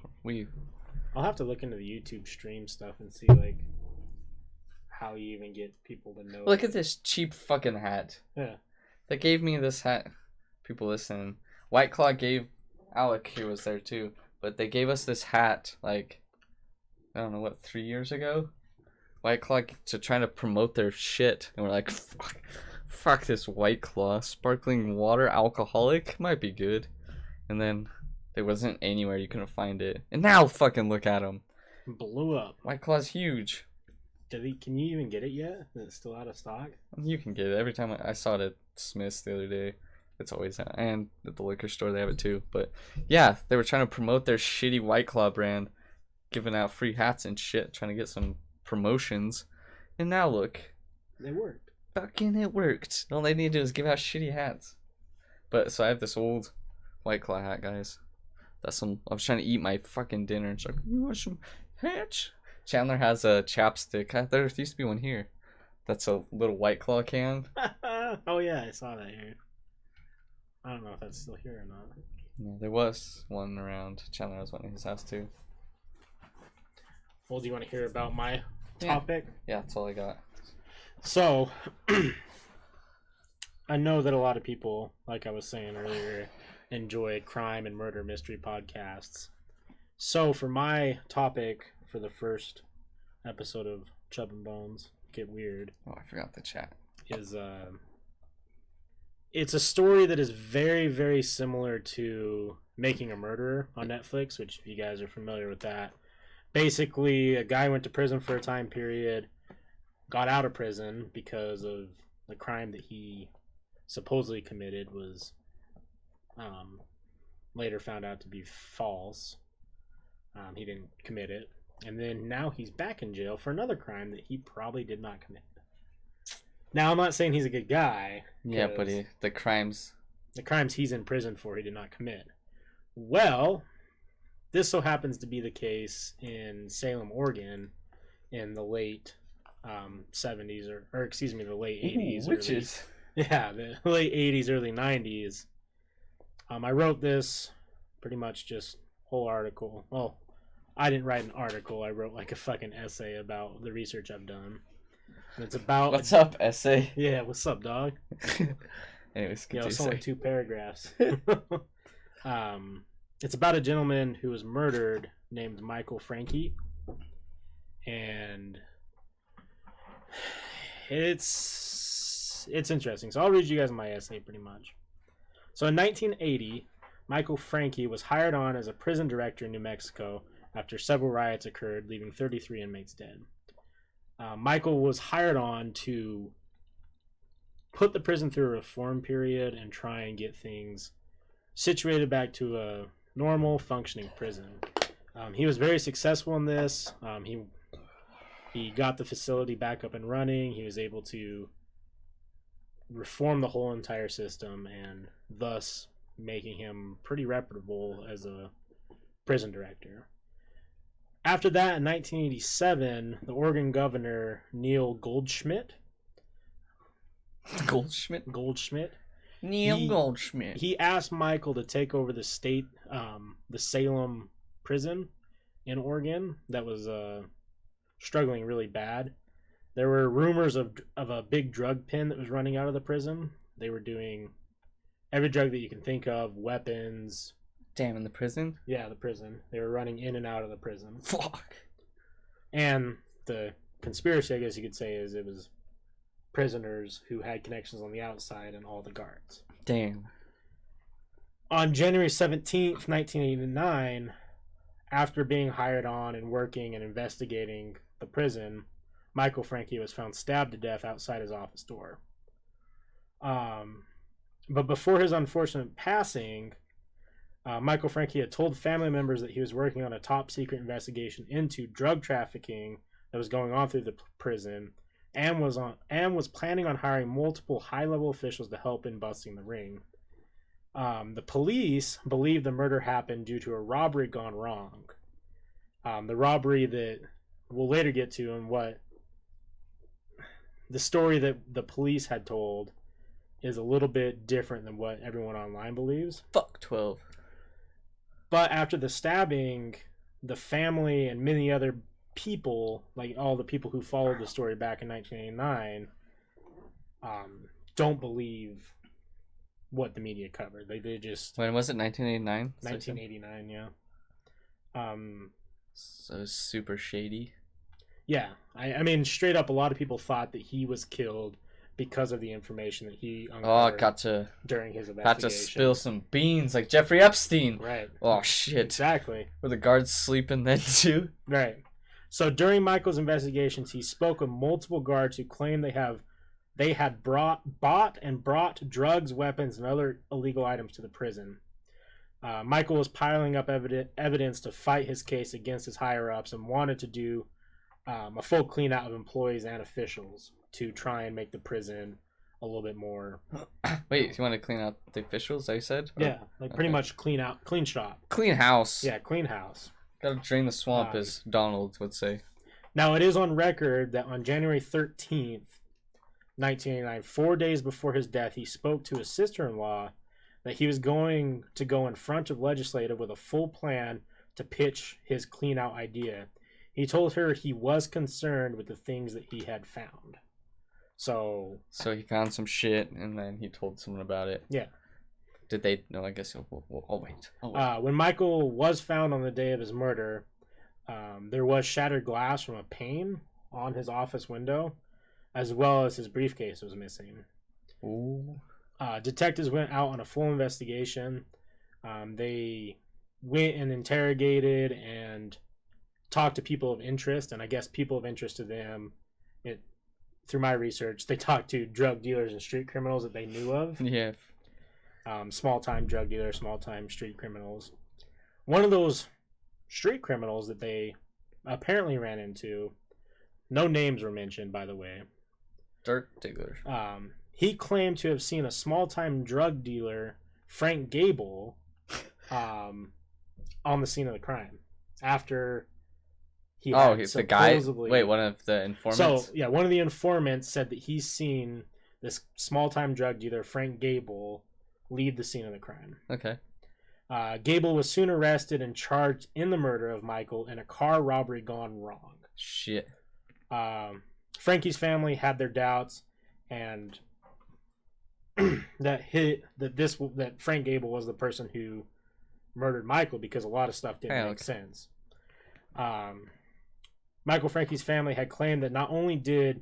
I'll have to look into the YouTube stream stuff and see like how you even get people to know. Look at this cheap fucking hat. Yeah. They gave me this hat. People listening. White Claw gave Alec, he was there too. But they gave us this hat like I don't know what, 3 years ago? White Claw to try to promote their shit. And we're like, fuck this White Claw. Sparkling water, alcoholic, might be good. And then there wasn't anywhere, you couldn't find it. And now fucking look at him. Blew up. White Claw's huge. Can you even get it yet? Is it still out of stock? You can get it. Every time I saw it at Smith's the other day, it's always out. And at the liquor store they have it too. But yeah, they were trying to promote their shitty White Claw brand, giving out free hats and shit, trying to get some promotions. And now look. It worked. Fucking it worked. All they need to do is give out shitty hats. But so I have this old White Claw hat, guys. I was trying to eat my fucking dinner, and she's like, "You want some hatch?" Chandler has a chapstick. There used to be one here. That's a little White Claw can. Oh yeah, I saw that here. I don't know if that's still here or not. Yeah, there was one around. Chandler has one in his house too. Well, do you want to hear about my topic? Yeah, that's all I got. So, I know that a lot of people, like I was saying earlier, enjoy crime and murder mystery podcasts. So, for my topic for the first episode of Chub and Bonez, Get Weird. Oh, I forgot the chat. Is it's a story that is very, very similar to Making a Murderer on Netflix, which if you guys are familiar with that. Basically, a guy went to prison for a time period, got out of prison because of the crime that he supposedly committed was later found out to be false. He didn't commit it. And then now he's back in jail for another crime that he probably did not commit. Now, I'm not saying he's a good guy. Yeah, but the crimes he's in prison for, he did not commit. Well, this so happens to be the case in Salem, Oregon, in the late 70s, or excuse me, the late 80s. Witches. Yeah, the late 80s, early 90s. I wrote this pretty much just whole article. Well, I didn't write an article. I wrote like a fucking essay about the research I've done. And it's about... What's up, essay? Yeah, what's up, dog? Anyways, yeah, it's only 2 paragraphs. It's about a gentleman who was murdered named Michael Franke. And it's interesting. So I'll read you guys my essay pretty much. So in 1980, Michael Franke was hired on as a prison director in New Mexico after several riots occurred, leaving 33 inmates dead. Michael was hired on to put the prison through a reform period and try and get things situated back to a normal, functioning prison. He was very successful in this. He got the facility back up and running. He was able to reform the whole entire system and thus making him pretty reputable as a prison director. After that, in 1987, the Oregon governor, Neil Goldschmidt. Neil Goldschmidt. He asked Michael to take over the state, the Salem prison in Oregon that was struggling really bad. There were rumors of a big drug pen that was running out of the prison. They were doing every drug that you can think of, weapons. Damn, in the prison? Yeah, the prison. They were running in and out of the prison. Fuck. And the conspiracy, I guess you could say, is it was prisoners who had connections on the outside and all the guards. Damn. On January 17th, 1989, after being hired on and working and investigating the prison, Michael Franke was found stabbed to death outside his office door. But before his unfortunate passing, Michael Franke had told family members that he was working on a top secret investigation into drug trafficking that was going on through the prison, and was planning on hiring multiple high-level officials to help in busting the ring. The police believe the murder happened due to a robbery gone wrong. The robbery that we'll later get to, and what the story that the police had told is a little bit different than what everyone online believes. Fuck 12. But after the stabbing, the family and many other people, like all the people who followed the story back in 1989, don't believe what the media covered. They just... When was it? 1989? 1989, yeah. So super shady. Yeah. I mean, straight up, a lot of people thought that he was killed because of the information that he uncovered during his investigation. Got to spill some beans like Jeffrey Epstein. Right. Oh, shit. Exactly. Were the guards sleeping then, too? Right. So during Michael's investigations, he spoke with multiple guards who claimed they had bought and brought drugs, weapons, and other illegal items to the prison. Michael was piling up evidence to fight his case against his higher-ups and wanted to do a full clean-out of employees and officials to try and make the prison a little bit more. Wait, you want to clean out the officials? That you said? Or- Yeah, like pretty okay. much clean shop. Clean house. Yeah, clean house. Gotta drain the swamp, as Donald would say. Now, it is on record that on January 13th, 1989, 4 days before his death, he spoke to his sister-in-law that he was going to go in front of legislative with a full plan to pitch his clean-out idea. He told her he was concerned with the things that he had found. So he found some shit, and then he told someone about it. Yeah. Did they? No, I guess. I'll wait. When Michael was found on the day of his murder, there was shattered glass from a pane on his office window, as well as his briefcase was missing. Ooh. Detectives went out on a full investigation. They went and interrogated and talked to people of interest, and I guess people of interest to them, through my research, they talked to drug dealers and street criminals that they knew of. Yeah. Small-time drug dealers, small-time street criminals. One of those street criminals that they apparently ran into, no names were mentioned, by the way. Dirt diggers. He claimed to have seen a small-time drug dealer, Frank Gable, on the scene of the crime after he had the guy. supposedly... Wait, one of the informants. So yeah, one of the informants said that he's seen this small-time drug dealer, Frank Gable, leave the scene of the crime. Okay. Gable was soon arrested and charged in the murder of Michael in a car robbery gone wrong. Shit. Frankie's family had their doubts, and that Frank Gable was the person who murdered Michael, because a lot of stuff didn't make sense. Michael Frankie's family had claimed that not only did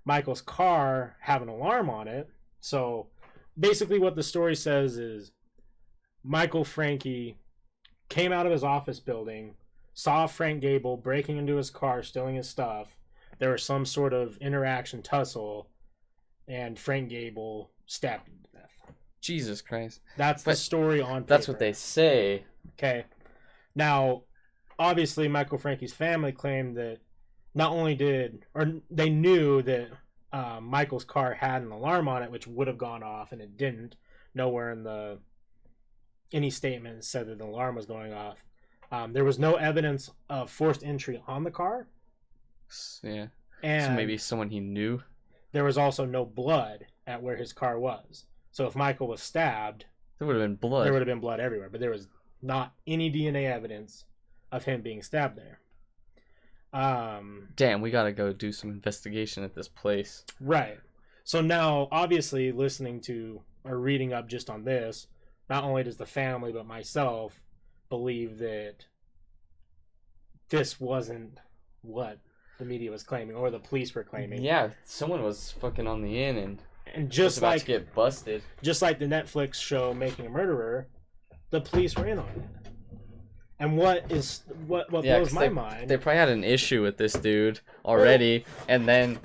Michael's car have an alarm on it, so basically what the story says is Michael Frankie came out of his office building, saw Frank Gable breaking into his car, stealing his stuff. There was some sort of interaction, tussle, and Frank Gable stabbed him to death. Jesus Christ. That's the story on paper. That's what they say. Okay. Now, obviously, Michael Frankie's family claimed that not only they knew that Michael's car had an alarm on it, which would have gone off, and it didn't. Nowhere in any statement said that the alarm was going off. There was no evidence of forced entry on the car. Yeah. And so maybe someone he knew. There was also no blood at where his car was. So if Michael was stabbed, there would have been blood. There would have been blood everywhere, but there was not any DNA evidence of him being stabbed there. Damn, we gotta go do some investigation at this place. Right. So now, obviously, listening to or reading up just on this, not only does the family but myself believe that this wasn't what the media was claiming or the police were claiming. Yeah, someone was fucking on the in and just was about like to get busted. Just like the Netflix show Making a Murderer, the police were in on it. And what blows my mind... They probably had an issue with this dude already, and then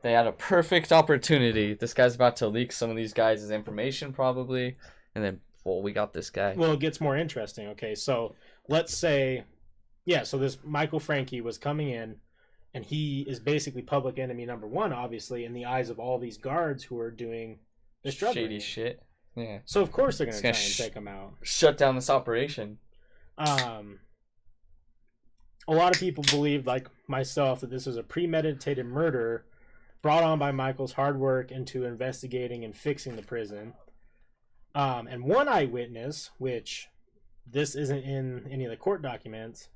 they had a perfect opportunity. This guy's about to leak some of these guys' information, probably, and then, well, we got this guy. Well, it gets more interesting. Okay, so let's say, so this Michael Frankie was coming in, and he is basically public enemy number one, obviously, in the eyes of all these guards who are doing this drug shady shit. Yeah. So, of course, they're going to try and take him out. Shut down this operation. A lot of people believe, like myself, that this was a premeditated murder brought on by Michael's hard work into investigating and fixing the prison. And one eyewitness, which this isn't in any of the court documents,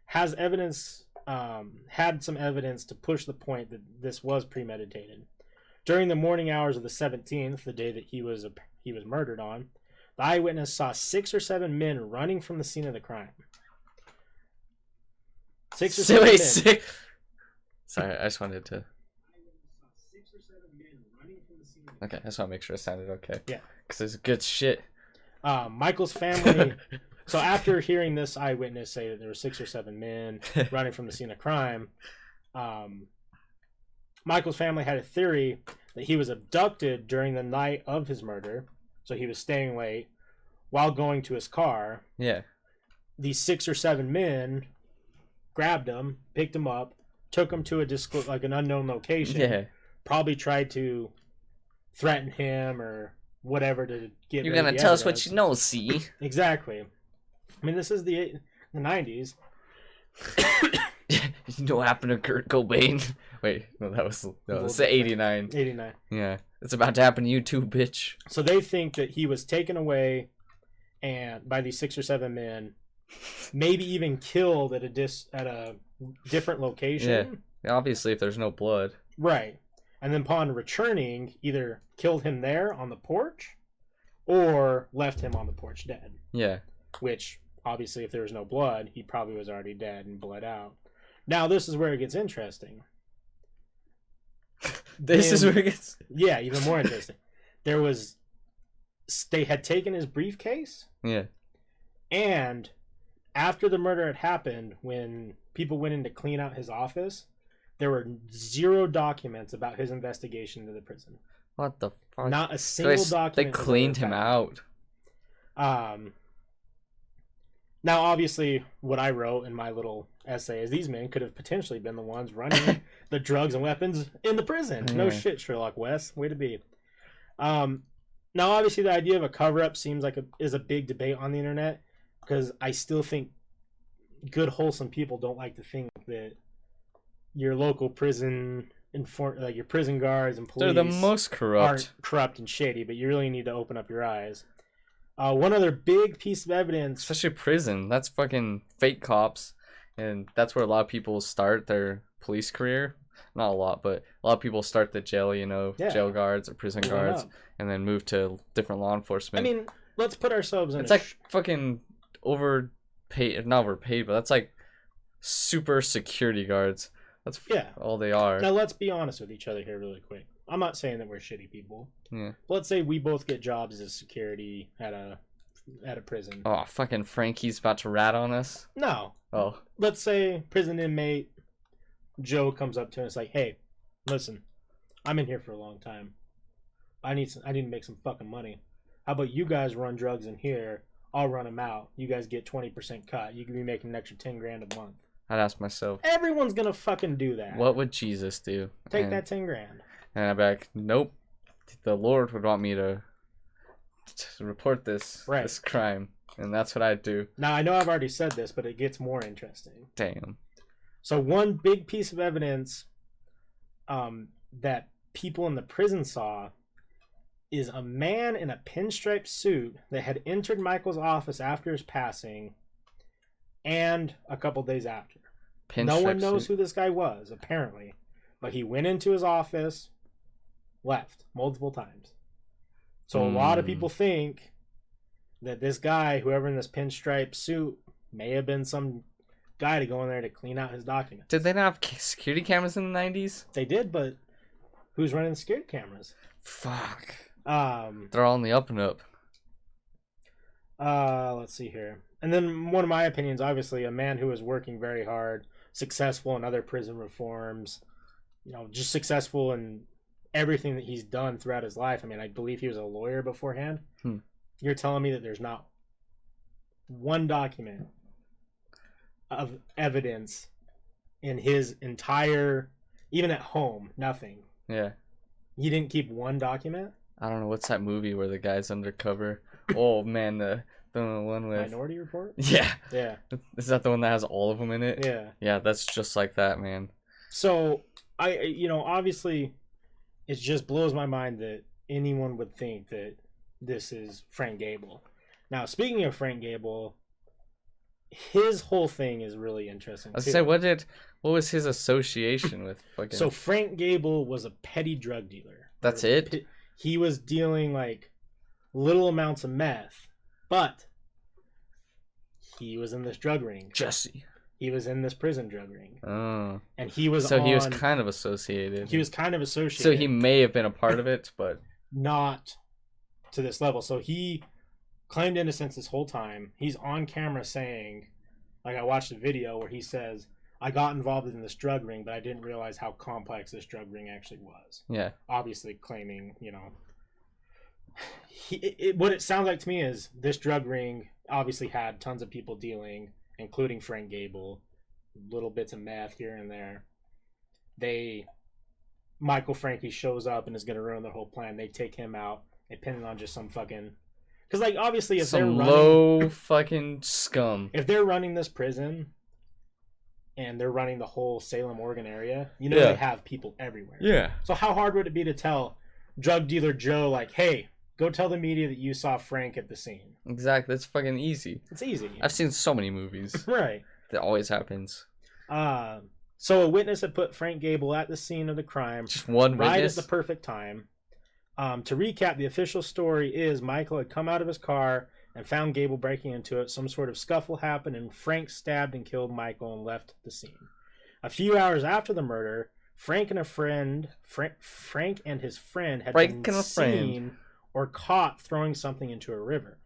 has evidence, had some evidence to push the point that this was premeditated. During the morning hours of the 17th, the day that he was murdered on, the eyewitness saw 6 or 7 men running from the scene of the crime. 6 or 7 men. Sorry, I just wanted to... Okay, I just want to make sure it sounded okay. Yeah. Because it's good shit. Michael's family... So after hearing this eyewitness say that there were 6 or 7 men running from the scene of crime, Michael's family had a theory that he was abducted during the night of his murder. So he was staying late while going to his car. Yeah. These 6 or 7 men grabbed him, picked him up, took him to an unknown location. Yeah. Probably tried to threaten him or whatever to get. You're gonna tell us what you know, see? Exactly. I mean, this is the 90s. You know what happened to Kurt Cobain? Wait, no, that was 89. 89. Yeah, it's about to happen to you too, bitch. So they think that he was taken away and by these 6 or 7 men, maybe even killed at a different location. Yeah, obviously if there's no blood. Right. And then upon returning, either killed him there on the porch or left him on the porch dead. Yeah. Which, obviously, if there was no blood, he probably was already dead and bled out. Now, this is where it gets interesting. Is where it gets... Yeah, even more interesting. They had taken his briefcase. Yeah. And after the murder had happened, when people went in to clean out his office, there were 0 documents about his investigation into the prison. What the fuck? Not a single document. They cleaned him out. Now, obviously, what I wrote in my little essay is these men could have potentially been the ones running the drugs and weapons in the prison. No shit, Sherlock West. Way to be. Now, obviously, the idea of a cover-up seems like is a big debate on the internet because I still think good, wholesome people don't like to think that your local prison, like your prison guards and police, they're the most corrupt. Aren't corrupt and shady, but you really need to open up your eyes. One other big piece of evidence, especially prison, that's fucking fake cops, and that's where a lot of people start their police career. Not a lot, but a lot of people start the jail, jail guards or prison guards, and then move to different law enforcement. I mean, let's put ourselves in. It's like fucking overpaid, not overpaid, but that's like super security guards. That's all they are. Now let's be honest with each other here, really quick. I'm not saying that we're shitty people. Yeah. Let's say we both get jobs as security at a prison. Oh, fucking Frankie's about to rat on us. No. Oh. Let's say prison inmate Joe comes up to us like, "Hey, listen, I'm in here for a long time. I need to make some fucking money. How about you guys run drugs in here? I'll run them out. You guys get 20% cut. You could be making an extra 10 grand a month." I'd ask myself, everyone's gonna fucking do that. What would Jesus do? Take that 10 grand. And I'd be like, nope. The Lord would want me to report this crime, and that's what I'd do. Now I know I've already said this, but it gets more interesting. Damn. So one big piece of evidence that people in the prison saw is a man in a pinstripe suit that had entered Michael's office after his passing and a couple days after. No one knows who this guy was, apparently. But he went into his office, left multiple times. So a lot of people think that this guy, whoever in this pinstripe suit, may have been some guy to go in there to clean out his documents. Did they not have security cameras in the 90s? They did, but who's running the security cameras? Fuck. They're all in the up and up. Let's see here. And then one of my opinions, obviously, a man who is working very hard, successful in other prison reforms, just successful in everything that he's done throughout his life. I mean, I believe he was a lawyer beforehand. You're telling me that there's not one document of evidence in his entire, even at home, nothing. Yeah. He didn't keep one document? I don't know, what's that movie where the guy's undercover? Oh man, the one with Minority Report? Yeah. Yeah. Is that the one that has all of them in it? Yeah. Yeah, that's just like that, man. So obviously it just blows my mind that anyone would think that this is Frank Gable. Now, speaking of Frank Gable, his whole thing is really interesting. I was gonna say, what was his association with fucking... So Frank Gable was a petty drug dealer. That's it? He was dealing like little amounts of meth, but he was in this drug ring. Jesse. He was in this prison drug ring. Oh. And he was he was kind of associated. He was kind of associated. So he may have been a part of it, but... Not to this level. So he claimed innocence this whole time. He's on camera saying, like, I watched a video where he says, I got involved in this drug ring, but I didn't realize how complex this drug ring actually was. Yeah. Obviously claiming, what it sounds like to me is this drug ring obviously had tons of people dealing, including Frank Gable, little bits of meth here and there. They Michael Frankie shows up and is going to ruin their whole plan. They take him out. They pin it on just some fucking... Because, like, obviously, if they're running... low fucking scum. If they're running this prison and they're running the whole Salem, Oregon area, you know they have people everywhere. Yeah. So how hard would it be to tell drug dealer Joe, like, hey, go tell the media that you saw Frank at the scene? Exactly. It's fucking easy. It's easy. I've seen so many movies. Right. That always happens. So a witness had put Frank Gable at the scene of the crime. Just one right witness? at the perfect time. To recap, the official story is Michael had come out of his car and found Gable breaking into it. Some sort of scuffle happened, and Frank stabbed and killed Michael and left the scene. A few hours after the murder, Frank and his friend had been seen or caught throwing something into a river.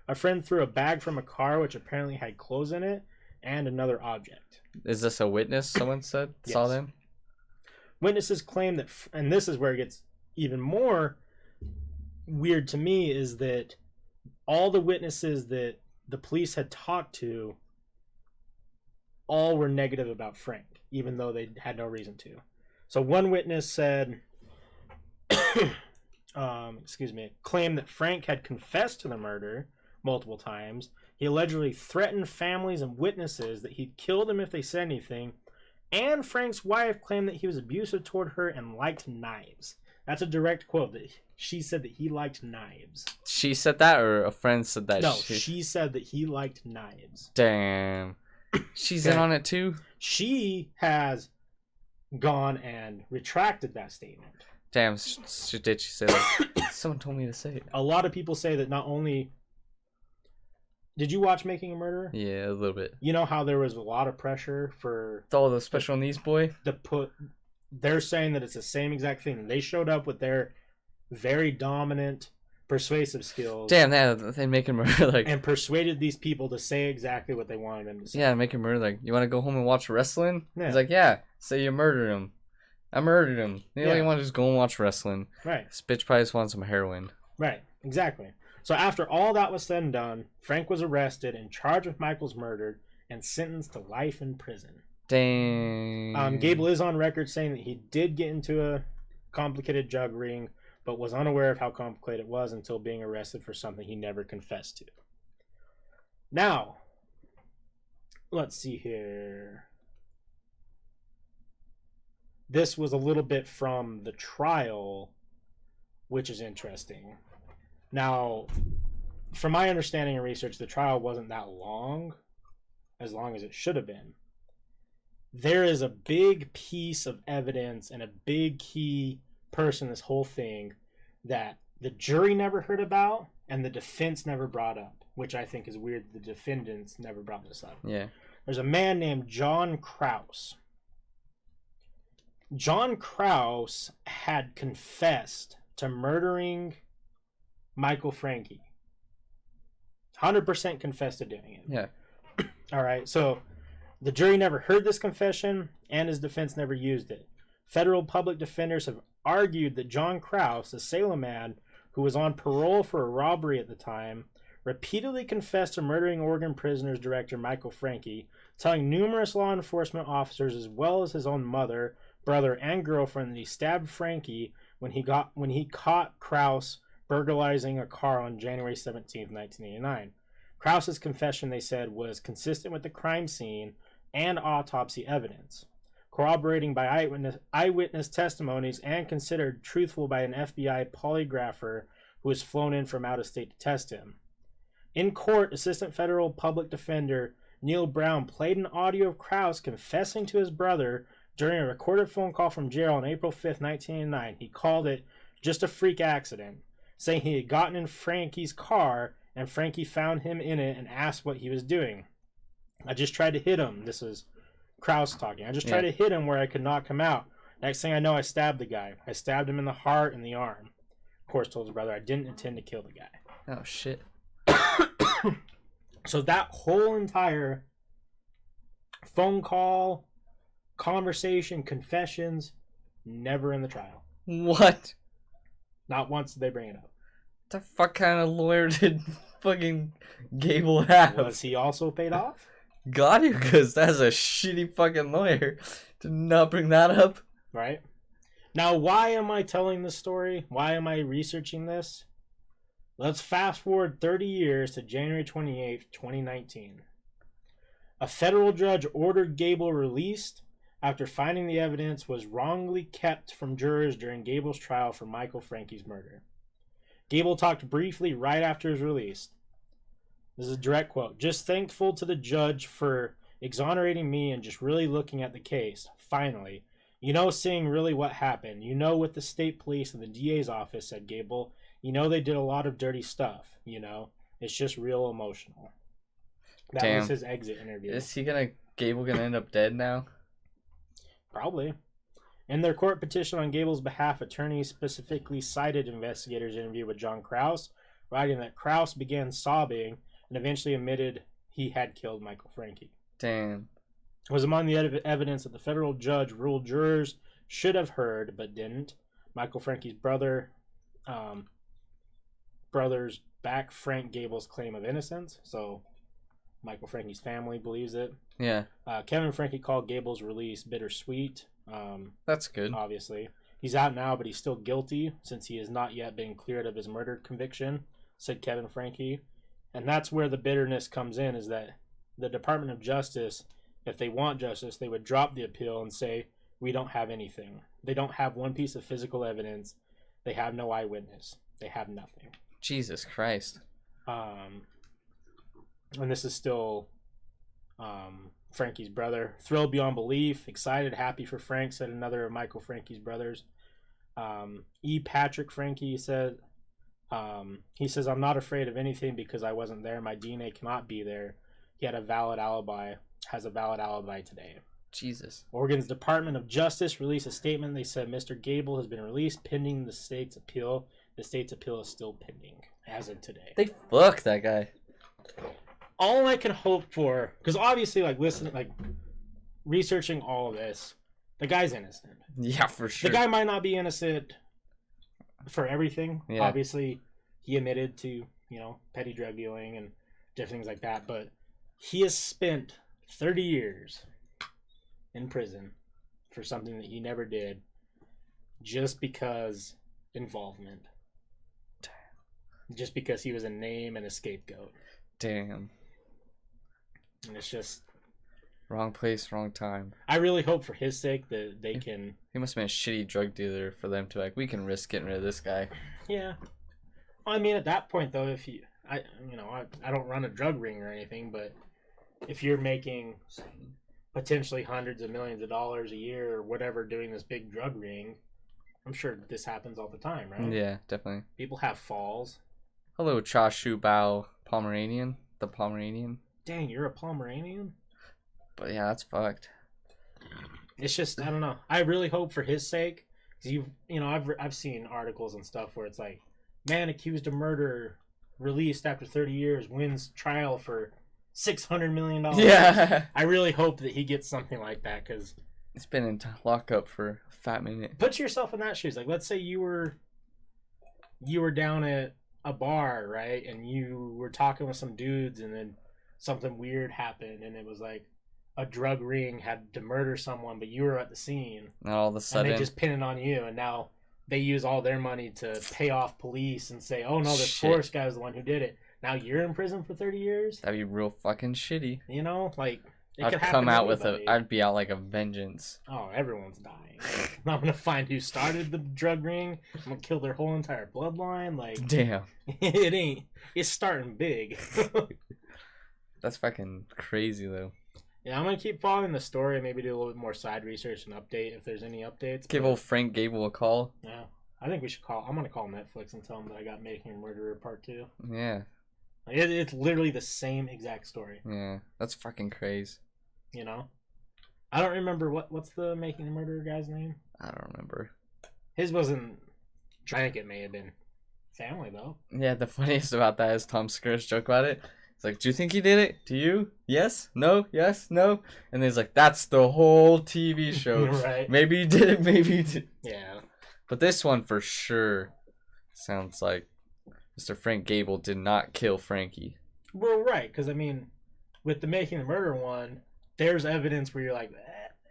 A friend threw a bag from a car which apparently had clothes in it and another object. Is this a witness? Someone said saw Yes. them. Witnesses claim that, and this is where it gets even more weird to me, is that all the witnesses that the police had talked to all were negative about Frank, even though they had no reason to. So one witness said, claimed that Frank had confessed to the murder multiple times. He allegedly threatened families and witnesses that he'd kill them if they said anything. And Frank's wife claimed that he was abusive toward her and liked knives. That's a direct quote. That she said that he liked knives. She said that, or a friend said that? No, she said that he liked knives. Damn. She's in on it too? She has gone and retracted that statement. Damn, did she say that? Someone told me to say it. A lot of people say that not only... Did you watch Making a Murderer? Yeah, a little bit. You know how there was a lot of pressure for... Oh, the special needs boy? They're saying that it's the same exact thing. They showed up with their very dominant persuasive skills. Damn, they make him murder like... And persuaded these people to say exactly what they wanted them to say. Yeah, make him murder like, you want to go home and watch wrestling? Yeah. He's like, yeah, say you murdered him. I murdered him. You know, you want to just go and watch wrestling. Right. This bitch probably just wants some heroin. Right, exactly. So after all that was said and done, Frank was arrested and charged with Michael's murder and sentenced to life in prison. Dang. Gable is on record saying that he did get into a complicated drug ring, but was unaware of how complicated it was until being arrested for something he never confessed to. Now, let's see here. This was a little bit from the trial, which is interesting. Now, from my understanding and research, the trial wasn't that long as it should have been. There is a big piece of evidence and a big key person in this whole thing that the jury never heard about and the defense never brought up, which I think is weird. The defendants never brought this up. Yeah. There's a man named John Krause. John Krause had confessed to murdering Michael Frankie. 100% confessed to doing it. Yeah. All right, so the jury never heard this confession, and his defense never used it. Federal public defenders have argued that John Krause, a Salem man who was on parole for a robbery at the time, repeatedly confessed to murdering Oregon prisoners director Michael Frankie, telling numerous law enforcement officers as well as his own mother, brother, and girlfriend that he stabbed Frankie when he caught Krause burglarizing a car on January 17, 1989. Krause's confession, they said, was consistent with the crime scene and autopsy evidence, corroborating by eyewitness testimonies and considered truthful by an FBI polygrapher who was flown in from out of state to test him. In court, Assistant Federal Public Defender Neil Brown played an audio of Krause confessing to his brother during a recorded phone call from jail on April 5th, 1989. He called it just a freak accident, saying he had gotten in Frankie's car and Frankie found him in it and asked what he was doing. I just tried to hit him. This is Krause talking. I just tried to hit him where I could knock him out. Next thing I know, I stabbed the guy. I stabbed him in the heart and the arm. Of course, told his brother, I didn't intend to kill the guy. Oh, shit. So that whole entire phone call, conversation, confessions, never in the trial. What? Not once did they bring it up. The fuck kind of lawyer did fucking Gable have? Was he also paid off? Got you, because that's a shitty fucking lawyer to not bring that up. Right. Now, why am I telling this story? Why am I researching this? Let's fast forward 30 years to January 28th, 2019. A federal judge ordered Gable released after finding the evidence was wrongly kept from jurors during Gable's trial for Michael Frankie's murder. Gable talked briefly right after his release. This is a direct quote. "Just thankful to the judge for exonerating me and just really looking at the case. Finally. You know, seeing really what happened. You know, with the state police and the DA's office," said Gable. "You know, they did a lot of dirty stuff. You know, it's just real emotional." That was his exit interview. Is Gable gonna end up dead now? Probably. In their court petition on Gable's behalf, attorneys specifically cited investigators' interview with John Krause, writing that Krause began sobbing and eventually admitted he had killed Michael Frankie. Damn. It was among the evidence that the federal judge ruled jurors should have heard but didn't. Michael Frankie's brothers back Frank Gable's claim of innocence, so Michael Frankie's family believes it. Yeah. Kevin Frankie called Gable's release bittersweet. That's good. Obviously. He's out now, but he's still guilty since he has not yet been cleared of his murder conviction, said Kevin Frankie. And that's where the bitterness comes in, is that the Department of Justice, if they want justice, they would drop the appeal and say, we don't have anything. They don't have one piece of physical evidence. They have no eyewitness. They have nothing. Jesus Christ. And this is still Frankie's brother. "Thrilled beyond belief, excited, happy for Frank," said another of Michael Frankie's brothers. Patrick Frankie said, he says, "I'm not afraid of anything because I wasn't there. My DNA cannot be there. He had a valid alibi, has a valid alibi today." Jesus. Oregon's Department of Justice released a statement. They said Mr. Gable has been released pending the state's appeal. The state's appeal is still pending as of today. They fuck that guy. All I can hope for, because obviously, researching all of this, the guy's innocent. Yeah, for sure. The guy might not be innocent for everything. Yeah. Obviously, he admitted to, petty drug dealing and different things like that, but he has spent 30 years in prison for something that he never did just because involvement. Just because he was a name and a scapegoat. Damn. And it's just... wrong place, wrong time. I really hope for his sake that they can... He must have been a shitty drug dealer for them to we can risk getting rid of this guy. Yeah. I mean, at that point, though, if you... I don't run a drug ring or anything, but if you're making potentially hundreds of millions of dollars a year or whatever doing this big drug ring, I'm sure this happens all the time, right? Yeah, definitely. People have falls. Hello, Chashu Bao Pomeranian. The Pomeranian. Dang, you're a Pomeranian? But yeah, that's fucked. It's just, I don't know. I really hope for his sake. Cause I've seen articles and stuff where it's like, man accused of murder released after 30 years wins trial for $600 million. Yeah. I really hope that he gets something like that, because it's been in lockup for a fat minute. Put yourself in that shoes. Like, let's say you were down at a bar, right? And you were talking with some dudes, and then something weird happened, and it was like a drug ring had to murder someone, but you were at the scene. And all of a sudden, and they just pin it on you, and now they use all their money to pay off police and say, "Oh no, this Forrest guy was the one who did it." Now you're in prison for 30 years. That'd be real fucking shitty. Like it I'd could happen come out to anybody. I'd be out like a vengeance. Oh, everyone's dying. I'm gonna find who started the drug ring. I'm gonna kill their whole entire bloodline. Like, damn, it's starting big. That's fucking crazy though. Yeah, I'm gonna keep following the story. Maybe do a little bit more side research and update if there's any updates. Give old Frank Gable a call. Yeah, I think we should call. I'm gonna call Netflix and tell them that I got Making a Murderer Part 2. Yeah. It's literally the same exact story. Yeah, that's fucking crazy. I don't remember what's the Making a Murderer guy's name. I don't remember. His wasn't Trank. It may have been family though. Yeah, the funniest about that is Tom Segura's joke about it. It's like, do you think he did it? Do you? Yes? No? Yes? No? And he's like, that's the whole TV show. Right. Maybe he did it, maybe he did. Yeah. But this one for sure sounds like Mr. Frank Gable did not kill Frankie. Well, right, because I mean, with the Making the Murder one, there's evidence where you're like,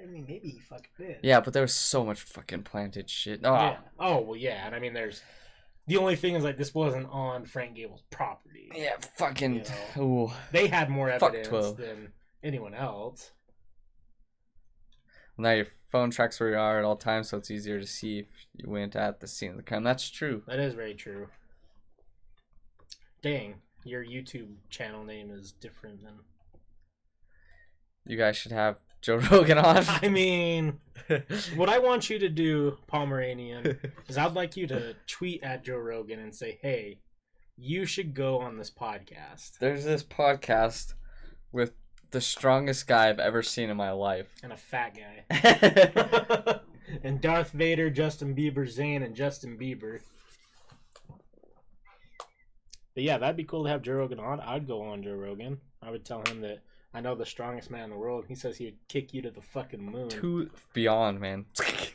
I mean, maybe he fucking did. Yeah, but there was so much fucking planted shit. Oh, Yeah. Oh, well, yeah. And I mean, there's... The only thing is, like, this wasn't on Frank Gable's property. yeah, fucking. You know? Ooh. They had more Fuck evidence 12. than anyone else. Now your phone tracks where you are at all times, so it's easier to see if you went at the scene of the crime. That's true. That is very true. Dang, your YouTube channel name is different than... You guys should have Joe Rogan on. I mean, what I want you to do, Pomeranian, is I'd like you to tweet at Joe Rogan and say, hey, you should go on this podcast. There's this podcast with the strongest guy I've ever seen in my life. And a fat guy. And Darth Vader, Justin Bieber, Zayn, and Justin Bieber. But yeah, that'd be cool to have Joe Rogan on. I'd go on Joe Rogan. I would tell him that I know the strongest man in the world. He says he would kick you to the fucking moon. Too beyond, man. I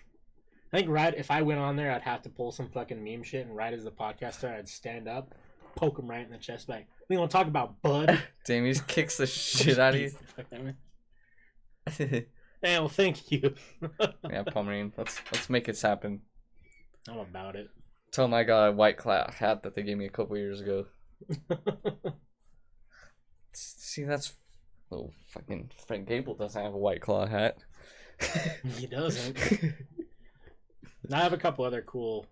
think right if I went on there, I'd have to pull some fucking meme shit, and right as the podcast started, I'd stand up, poke him right in the chest, like, we don't talk about bud. Damn, he just kicks the shit out of you. Yeah, well, thank you. Yeah, Pomeranian. Let's make this happen. I'm about it. Tell him I got a White Claw hat that they gave me a couple years ago. See, that's... Oh, fucking Frank Gable doesn't have a White Claw hat. He doesn't. I have a couple other cool...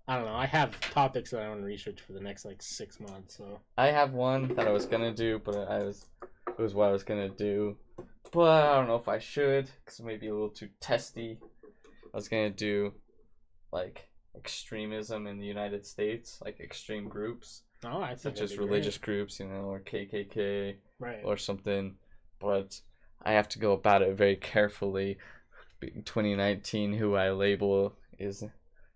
I don't know. I have topics that I want to research for the next, 6 months, so... I have one that I was gonna do, but it was what I was gonna do. But I don't know if I should, because it may be a little too testy. I was gonna do, extremism in the United States, extreme groups. Oh, I think such that'd as be religious great. groups, or KKK, Right. or something. But I have to go about it very carefully. 2019, who I label is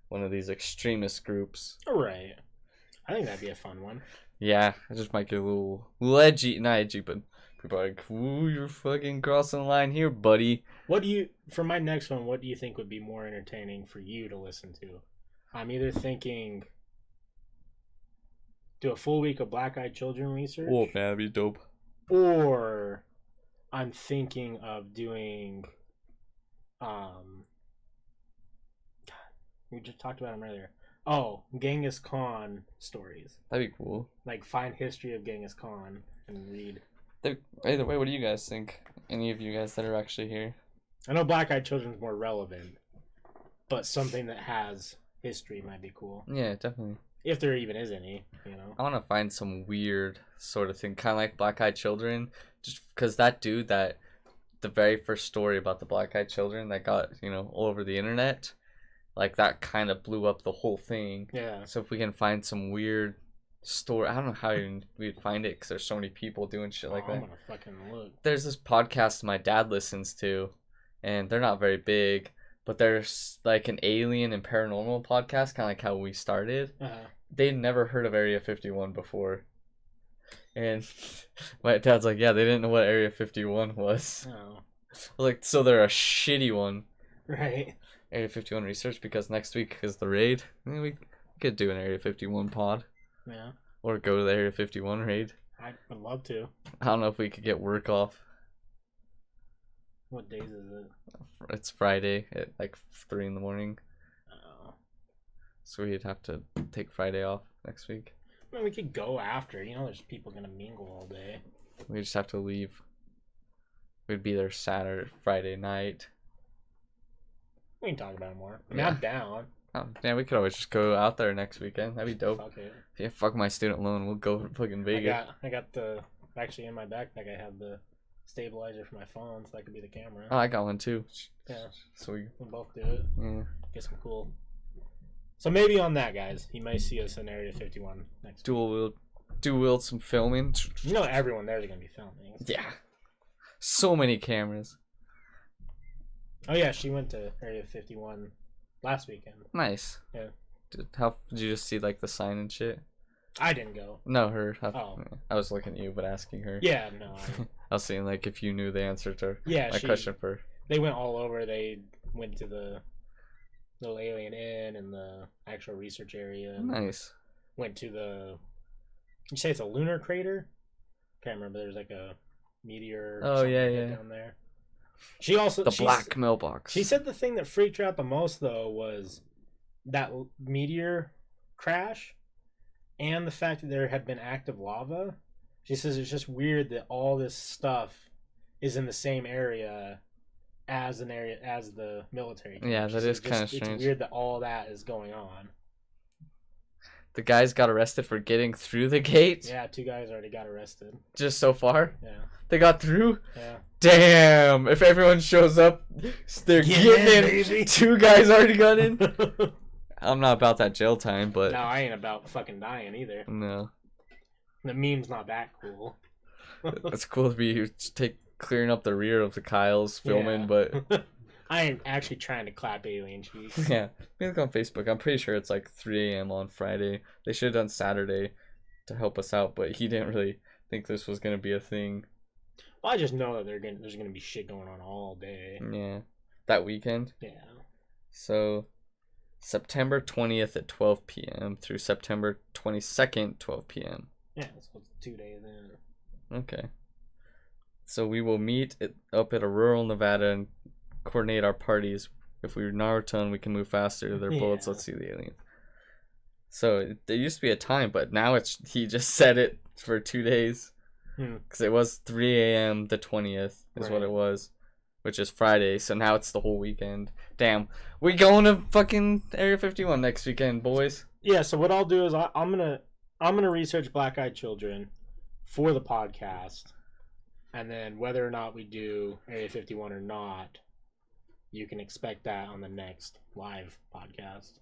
one of these extremist groups. Right. I think that'd be a fun one. Yeah, I just might get a little edgy, not edgy, but people are like, ooh, you're fucking crossing the line here, buddy. For my next one, what do you think would be more entertaining for you to listen to? I'm either thinking do a full week of Black Eyed Children research. Oh, man, that'd be dope. Or I'm thinking of doing, we just talked about them earlier. Oh, Genghis Khan stories. That'd be cool. Find history of Genghis Khan and read. Either way, what do you guys think? Any of you guys that are actually here? I know Black Eyed Children's more relevant, but something that has history might be cool. Yeah, definitely. If there even is any, I want to find some weird sort of thing, kind of like Black Eyed Children, just because that dude the very first story about the Black Eyed Children that got, all over the internet, that kind of blew up the whole thing. Yeah. So if we can find some weird story, I don't know how we'd find it because there's so many people doing shit like that. I'm gonna fucking look. There's this podcast my dad listens to, and they're not very big, but there's an alien and paranormal podcast, kind of like how we started. They'd never heard of Area 51 before. And my dad's like, yeah, they didn't know what Area 51 was. Oh. So they're a shitty one. Right. Area 51 research, because next week is the raid. We could do an Area 51 pod. Yeah. Or go to the Area 51 raid. I would love to. I don't know if we could get work off. What days is it? It's Friday at 3 in the morning. Oh. So we'd have to take Friday off next week. I mean, we could go after. There's people gonna mingle all day. We just have to leave. We'd be there Friday night. We can talk about it more. I mean, Yeah. I'm down. Oh, yeah, we could always just go out there next weekend. That'd be dope. Fuck it. Yeah, fuck my student loan. We'll go to fucking Vegas. I got actually in my backpack I have the stabilizer for my phone, so that could be the camera. Oh, I got one too. Yeah. So we both do it. yeah. Get some cool. So maybe on that, guys, you might see us in Area 51 next week. dual wield some filming. Everyone there's gonna be filming. Yeah. So many cameras. Oh yeah, she went to Area 51 last weekend. Nice. Yeah. Did you just see the sign and shit? I didn't go. No, her. Oh. I was looking at you, but asking her. Yeah, no. I was saying if you knew the answer to Yeah, my question for her. They went all over. They went to the little alien inn and the actual research area. And Nice. went to the. You say it's a lunar crater? Can't remember. There's a meteor. Or Oh, something yeah, like that yeah. down there. She also The black mailbox. She said the thing that freaked her out the most though was that meteor crash and the fact that there had been active lava. She says it's just weird that all this stuff is in the same area as the military camp. Yeah, that is kind of strange. It's weird that all that is going on. The guys got arrested for getting through the gate. Yeah, 2 guys already got arrested. Just so far. Yeah. They got through. Yeah. Damn! If everyone shows up, they're getting in. Baby. 2 guys already got in. I'm not about that jail time, but no, I ain't about fucking dying either. no. The meme's not that cool. It's cool to be clearing up the rear of the Kyles filming, but I ain't actually trying to clap alien cheeks. yeah. Look on Facebook. I'm pretty sure it's like 3 a.m. on Friday. They should have done Saturday to help us out, but he didn't really think this was gonna be a thing. Well, I just know that there's gonna be shit going on all day. Yeah. That weekend. Yeah. So September 20th at 12 p.m. through September 22nd, 12 p.m. Yeah, so it's 2 days in. Okay. So we will meet up at a rural Nevada and coordinate our parties. If we Naruto and we can move faster to their bullets, let's see the aliens. So there used to be a time, but now he just set it for 2 days. Because it was 3 a.m. the 20th is what it was, which is Friday. So now it's the whole weekend. Damn. We going to fucking Area 51 next weekend, boys. Yeah, so what I'll do is I'm gonna research Black Eyed Children for the podcast, and then whether or not we do Area 51 or not, you can expect that on the next live podcast.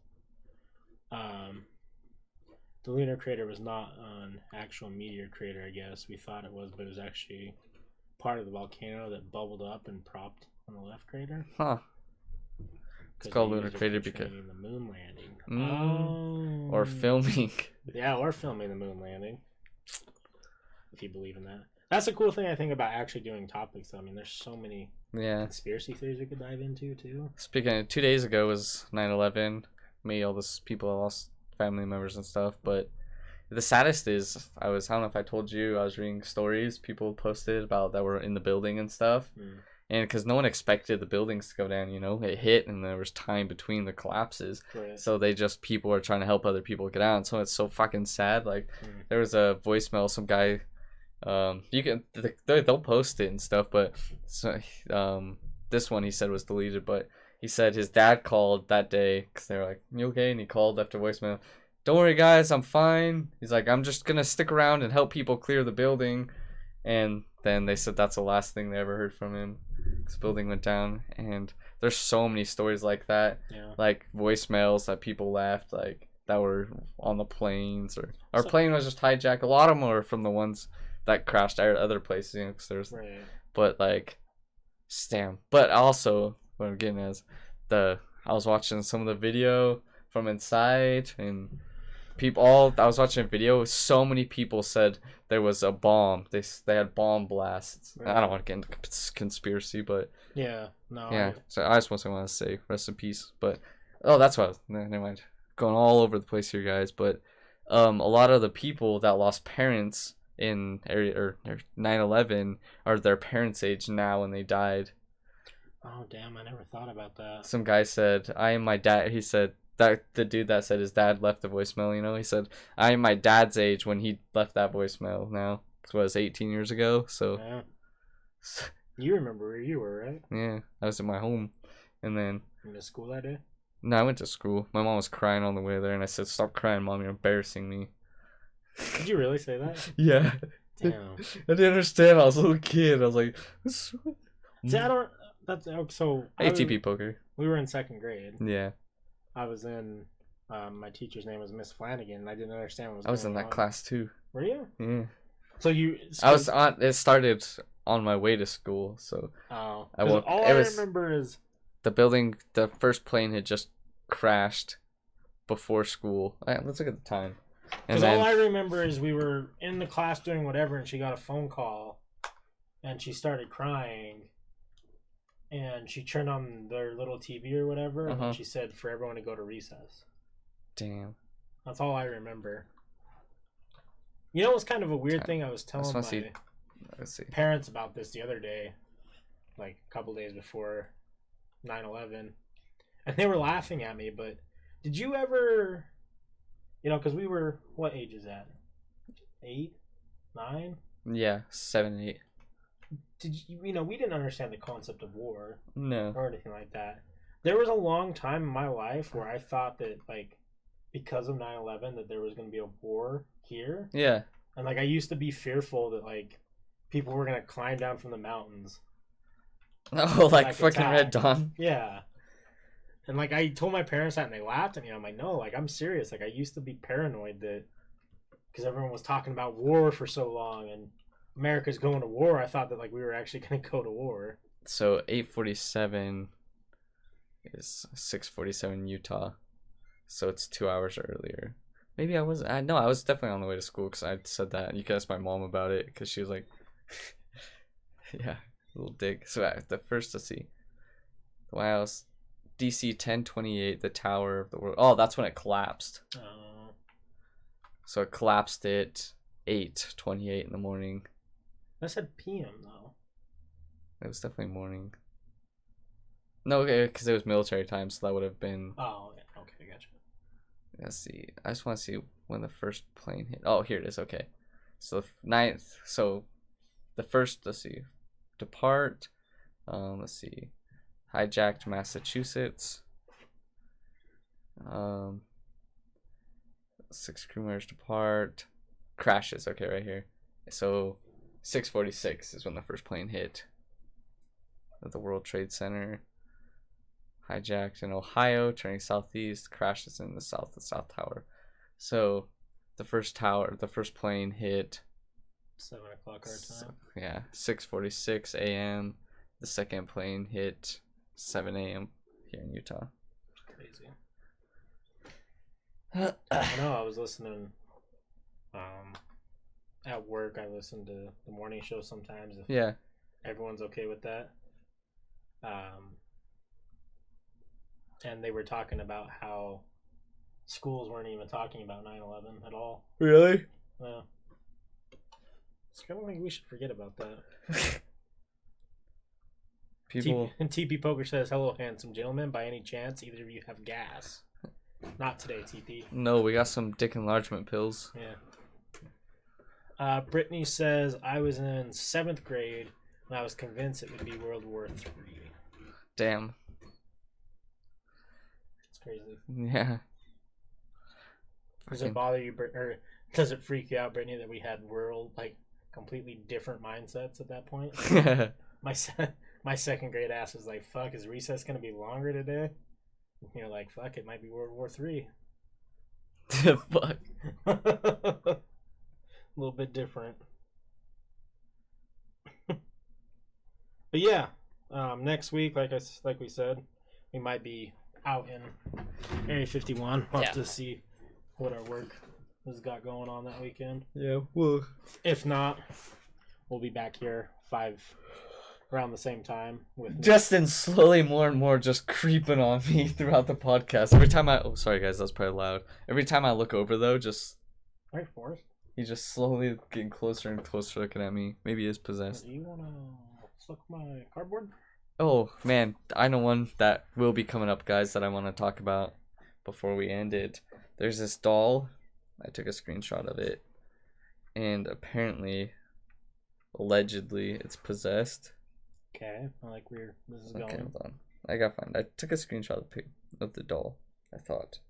The lunar crater was not an actual meteor crater, I guess. We thought it was, but it was actually part of the volcano that bubbled up and propped on the left crater. Huh. It's called lunar crater because the moon landing. Or filming. Yeah, or filming the moon landing. If you believe in that. That's a cool thing I think about actually doing topics. I mean, there's so many conspiracy theories we could dive into too. Speaking of, 2 days ago was 9/11. Me, all those people lost family members and stuff. But the saddest is I don't know if I told you, I was reading stories people posted about that were in the building and stuff. And because no one expected the buildings to go down, it hit and there was time between the collapses. Right. So people are trying to help other people get out. And so it's so fucking sad. Like there was a voicemail, some guy, they'll post it and stuff, but this one he said was deleted, but he said his dad called that day because they were like, "You okay?" And he called after voicemail. "Don't worry, guys, I'm fine." He's like, "I'm just gonna stick around and help people clear the building." And then they said that's the last thing they ever heard from him. This building went down, and there's so many stories like that, like voicemails that people left, like that were on the planes, or our plane was just hijacked. A lot of them were from the ones that crashed at other places, because there's, but like, damn. But also, what I'm getting is I was watching some of the video from inside, and I was watching a video. So many people said there was a bomb. They had bomb blasts. I don't want to get into conspiracy, but So I just want to say rest in peace. But that's what. Never mind. Going all over the place here, guys. But a lot of the people that lost parents in area or 9/11 are their parents' age now, and they died. Oh damn! I never thought about that. Some guy said, "I am my dad." He said that the dude that said his dad left the voicemail. He said, "I am my dad's age when he left that voicemail." Now, it was 18 years ago. So, you remember where you were, right? Yeah, I was at my home, and then. You went to school that day? No, I went to school. My mom was crying on the way there, and I said, "Stop crying, Mom. You're embarrassing me." Did you really say that? Yeah. Damn. I didn't understand. I was a little kid. I was like, See, I don't. That's so. ATP poker. We were in second grade. Yeah. I was in. My teacher's name was Miss Flanagan, and I didn't understand what was. I was in that class too. Were you? Yeah. So you. I was on. It started on my way to school, so. Oh. All I remember is the building. The first plane had just crashed before school. Let's look at the time. Because all I remember is we were in the class doing whatever, and she got a phone call, and she started crying, and she turned on their little TV or whatever, and she said for everyone to go to recess. Damn. That's all I remember. It was kind of a weird thing. I was telling my parents about this the other day. like a couple days before 9/11, and they were laughing at me. But did you ever, because we were, what age is that? 8, 9? Yeah, 7, 8. Did you, we didn't understand the concept of war No. or anything like that. There was a long time in my life where I thought that, like, because of 9/11, that there was going to be a war here. Yeah. And, like, I used to be fearful that, like, people were going to climb down from the mountains. Oh, like fucking attack. Red Dawn. Yeah. And, like, I told my parents that, and they laughed at me. I'm like, no, like, I'm serious. Like, I used to be paranoid that, because everyone was talking about war for so long, and America's going to war, I thought that, like, we were actually going to go to war. So 8:47 is 6:47 Utah. So it's 2 hours earlier. Maybe I was. No, I was definitely on the way to school because I said that. You can ask my mom about it because she was like, yeah, a little dig. So the first, let's see, the White House, DC 1028, the Tower of the World. Oh, that's when it collapsed. So it collapsed at 8:28 in the morning. I said PM though. It was definitely morning. No, okay, because it was military time, so that would have been. Oh, yeah. Okay, gotcha. Let's see. I just want to see when the first plane hit. Oh, here it is. Okay, so 9th. So the first. Let's see. Depart. Let's see. Hijacked Massachusetts. 6 crew members depart. Crashes. Okay, right here. So 6:46 is when the first plane hit. At the World Trade Center. Hijacked in Ohio, turning southeast, crashes in the South Tower. So the first plane hit 7 o'clock our time. Yeah, 6:46 a.m. The second plane hit 7 a.m. here in Utah. Crazy. I know. I was listening. At work, I listen to the morning show sometimes. If Yeah. everyone's okay with that. And they were talking about how schools weren't even talking about 9/11 at all. Really? Yeah. It's kind of like we should forget about that. People. TP Poker says, "Hello, handsome gentlemen. By any chance, either of you have gas?" Not today, TP. No, we got some dick enlargement pills. Yeah. Brittany says, "I was in 7th grade and I was convinced it would be World War III." Damn. It's crazy. Yeah. Does it bother you, or does it freak you out, Brittany, that we had completely different mindsets at that point? My 2nd grade ass was like, "Fuck, is recess gonna be longer today?" And you're like, "Fuck, it might be World War III." Fuck. A little bit different. But yeah, next week, like we said, we might be out in Area 51. We'll have to see what our work has got going on that weekend. Yeah, well, if not, we'll be back here around the same time with Justin slowly more and more just creeping on me throughout the podcast. Every time sorry guys, that was probably loud. Every time I look over though, just right, Forrest. He's just slowly getting closer and closer looking at me. Maybe he is possessed. Do you wanna suck my cardboard? Oh man, I know one that will be coming up, guys, that I want to talk about before we end it. There's this doll. I took a screenshot of it, and apparently, allegedly, it's possessed. Okay, I like where this is going. Okay, hold on. I gotta find. I took a screenshot of the doll. I thought,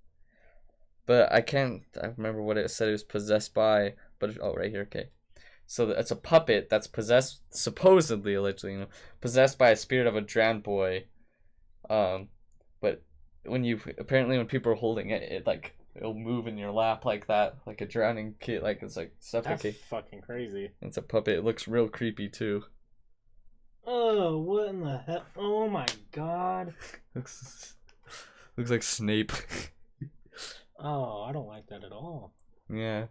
but I can't. I remember what it said. It was possessed by. But right here. Okay, so it's a puppet that's possessed, supposedly, allegedly, possessed by a spirit of a drowned boy. But when people are holding it, it'll move in your lap like that, like a drowning kid, like it's like suffocate. That's fucking crazy. It's a puppet. It looks real creepy too. Oh, what in the hell? Oh my god. looks like Snape. Oh, I don't like that at all. Yeah.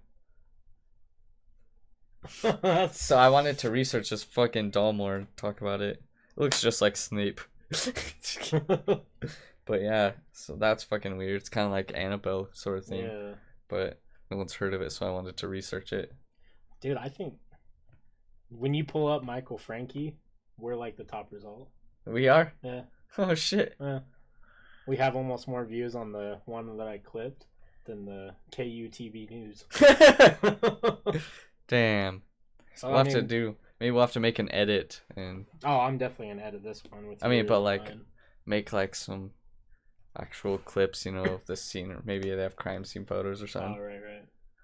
So I wanted to research this fucking doll more and talk about it. It looks just like Snape. But yeah, so that's fucking weird. It's kind of like Annabelle sort of thing. Yeah. But no one's heard of it, so I wanted to research it. Dude, I think when you pull up Michael Franke we're like the top result. We are? Yeah. Oh, shit. Yeah. We have almost more views on the one that I clipped than the KUTV news. Damn. So, We'll have to do... Maybe we'll have to make an edit and... Oh, I'm definitely going to edit this one with I mean, yours but and like... mine. Make like some actual clips, you know, of the scene, or maybe they have crime scene photos or something. Oh, right.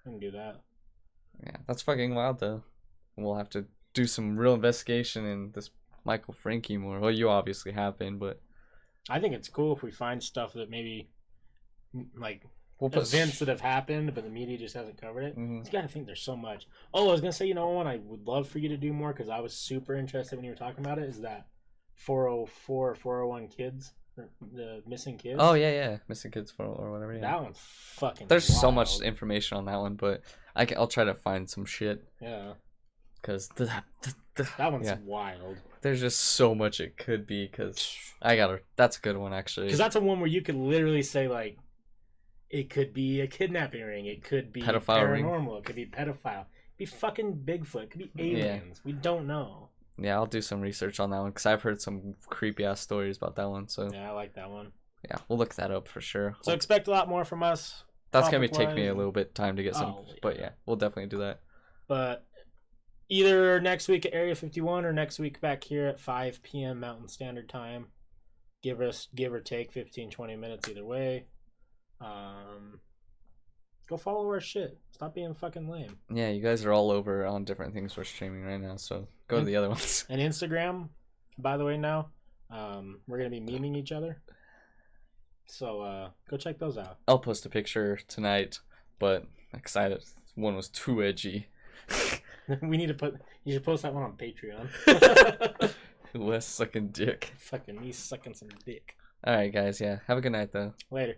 I can do that. Yeah, that's fucking wild though. We'll have to do some real investigation in this Michael Frankie more. Well, you obviously have been, but I think it's cool if we find stuff that maybe like we'll put events that have happened, but the media just hasn't covered it. Mhm. You gotta think there's so much. Oh, I was gonna say, you know, one I would love for you to do more because I was super interested when you were talking about it. Is that 404 401 kids, the missing kids? Oh yeah, missing kids for or whatever. Yeah. That one's fucking. There's so wild. much information on that one, but I'll try to find some shit Yeah, because that one's yeah. wild. There's just so much it could be because that's a good one actually. Because that's a one where you could literally say like, it could be a kidnapping ring, it could be Pedophile ring. paranormal, it could be pedophile, it could be fucking Bigfoot, it could be aliens. We don't know. Yeah, I'll do some research on that one because I've heard some creepy ass stories about that one. So Yeah, I like that one. yeah, we'll look that up for sure. So expect a lot more from us. That's gonna take me a topic-wise. little bit time to get some, Oh, but yeah. yeah, we'll definitely do that. But either next week at Area 51 or next week back here at 5 p.m. Mountain Standard Time. Give or take 15-20 minutes either way. Go follow our shit. Stop being fucking lame. Yeah, you guys are all over on different things we're streaming right now, so go to the other ones. And Instagram, by the way, now we're gonna be memeing each other. So go check those out. I'll post a picture tonight, but excited. One was too edgy. You should post that one on Patreon. Wes sucking dick. Fucking me sucking some dick. All right, guys. Yeah, have a good night though. Later.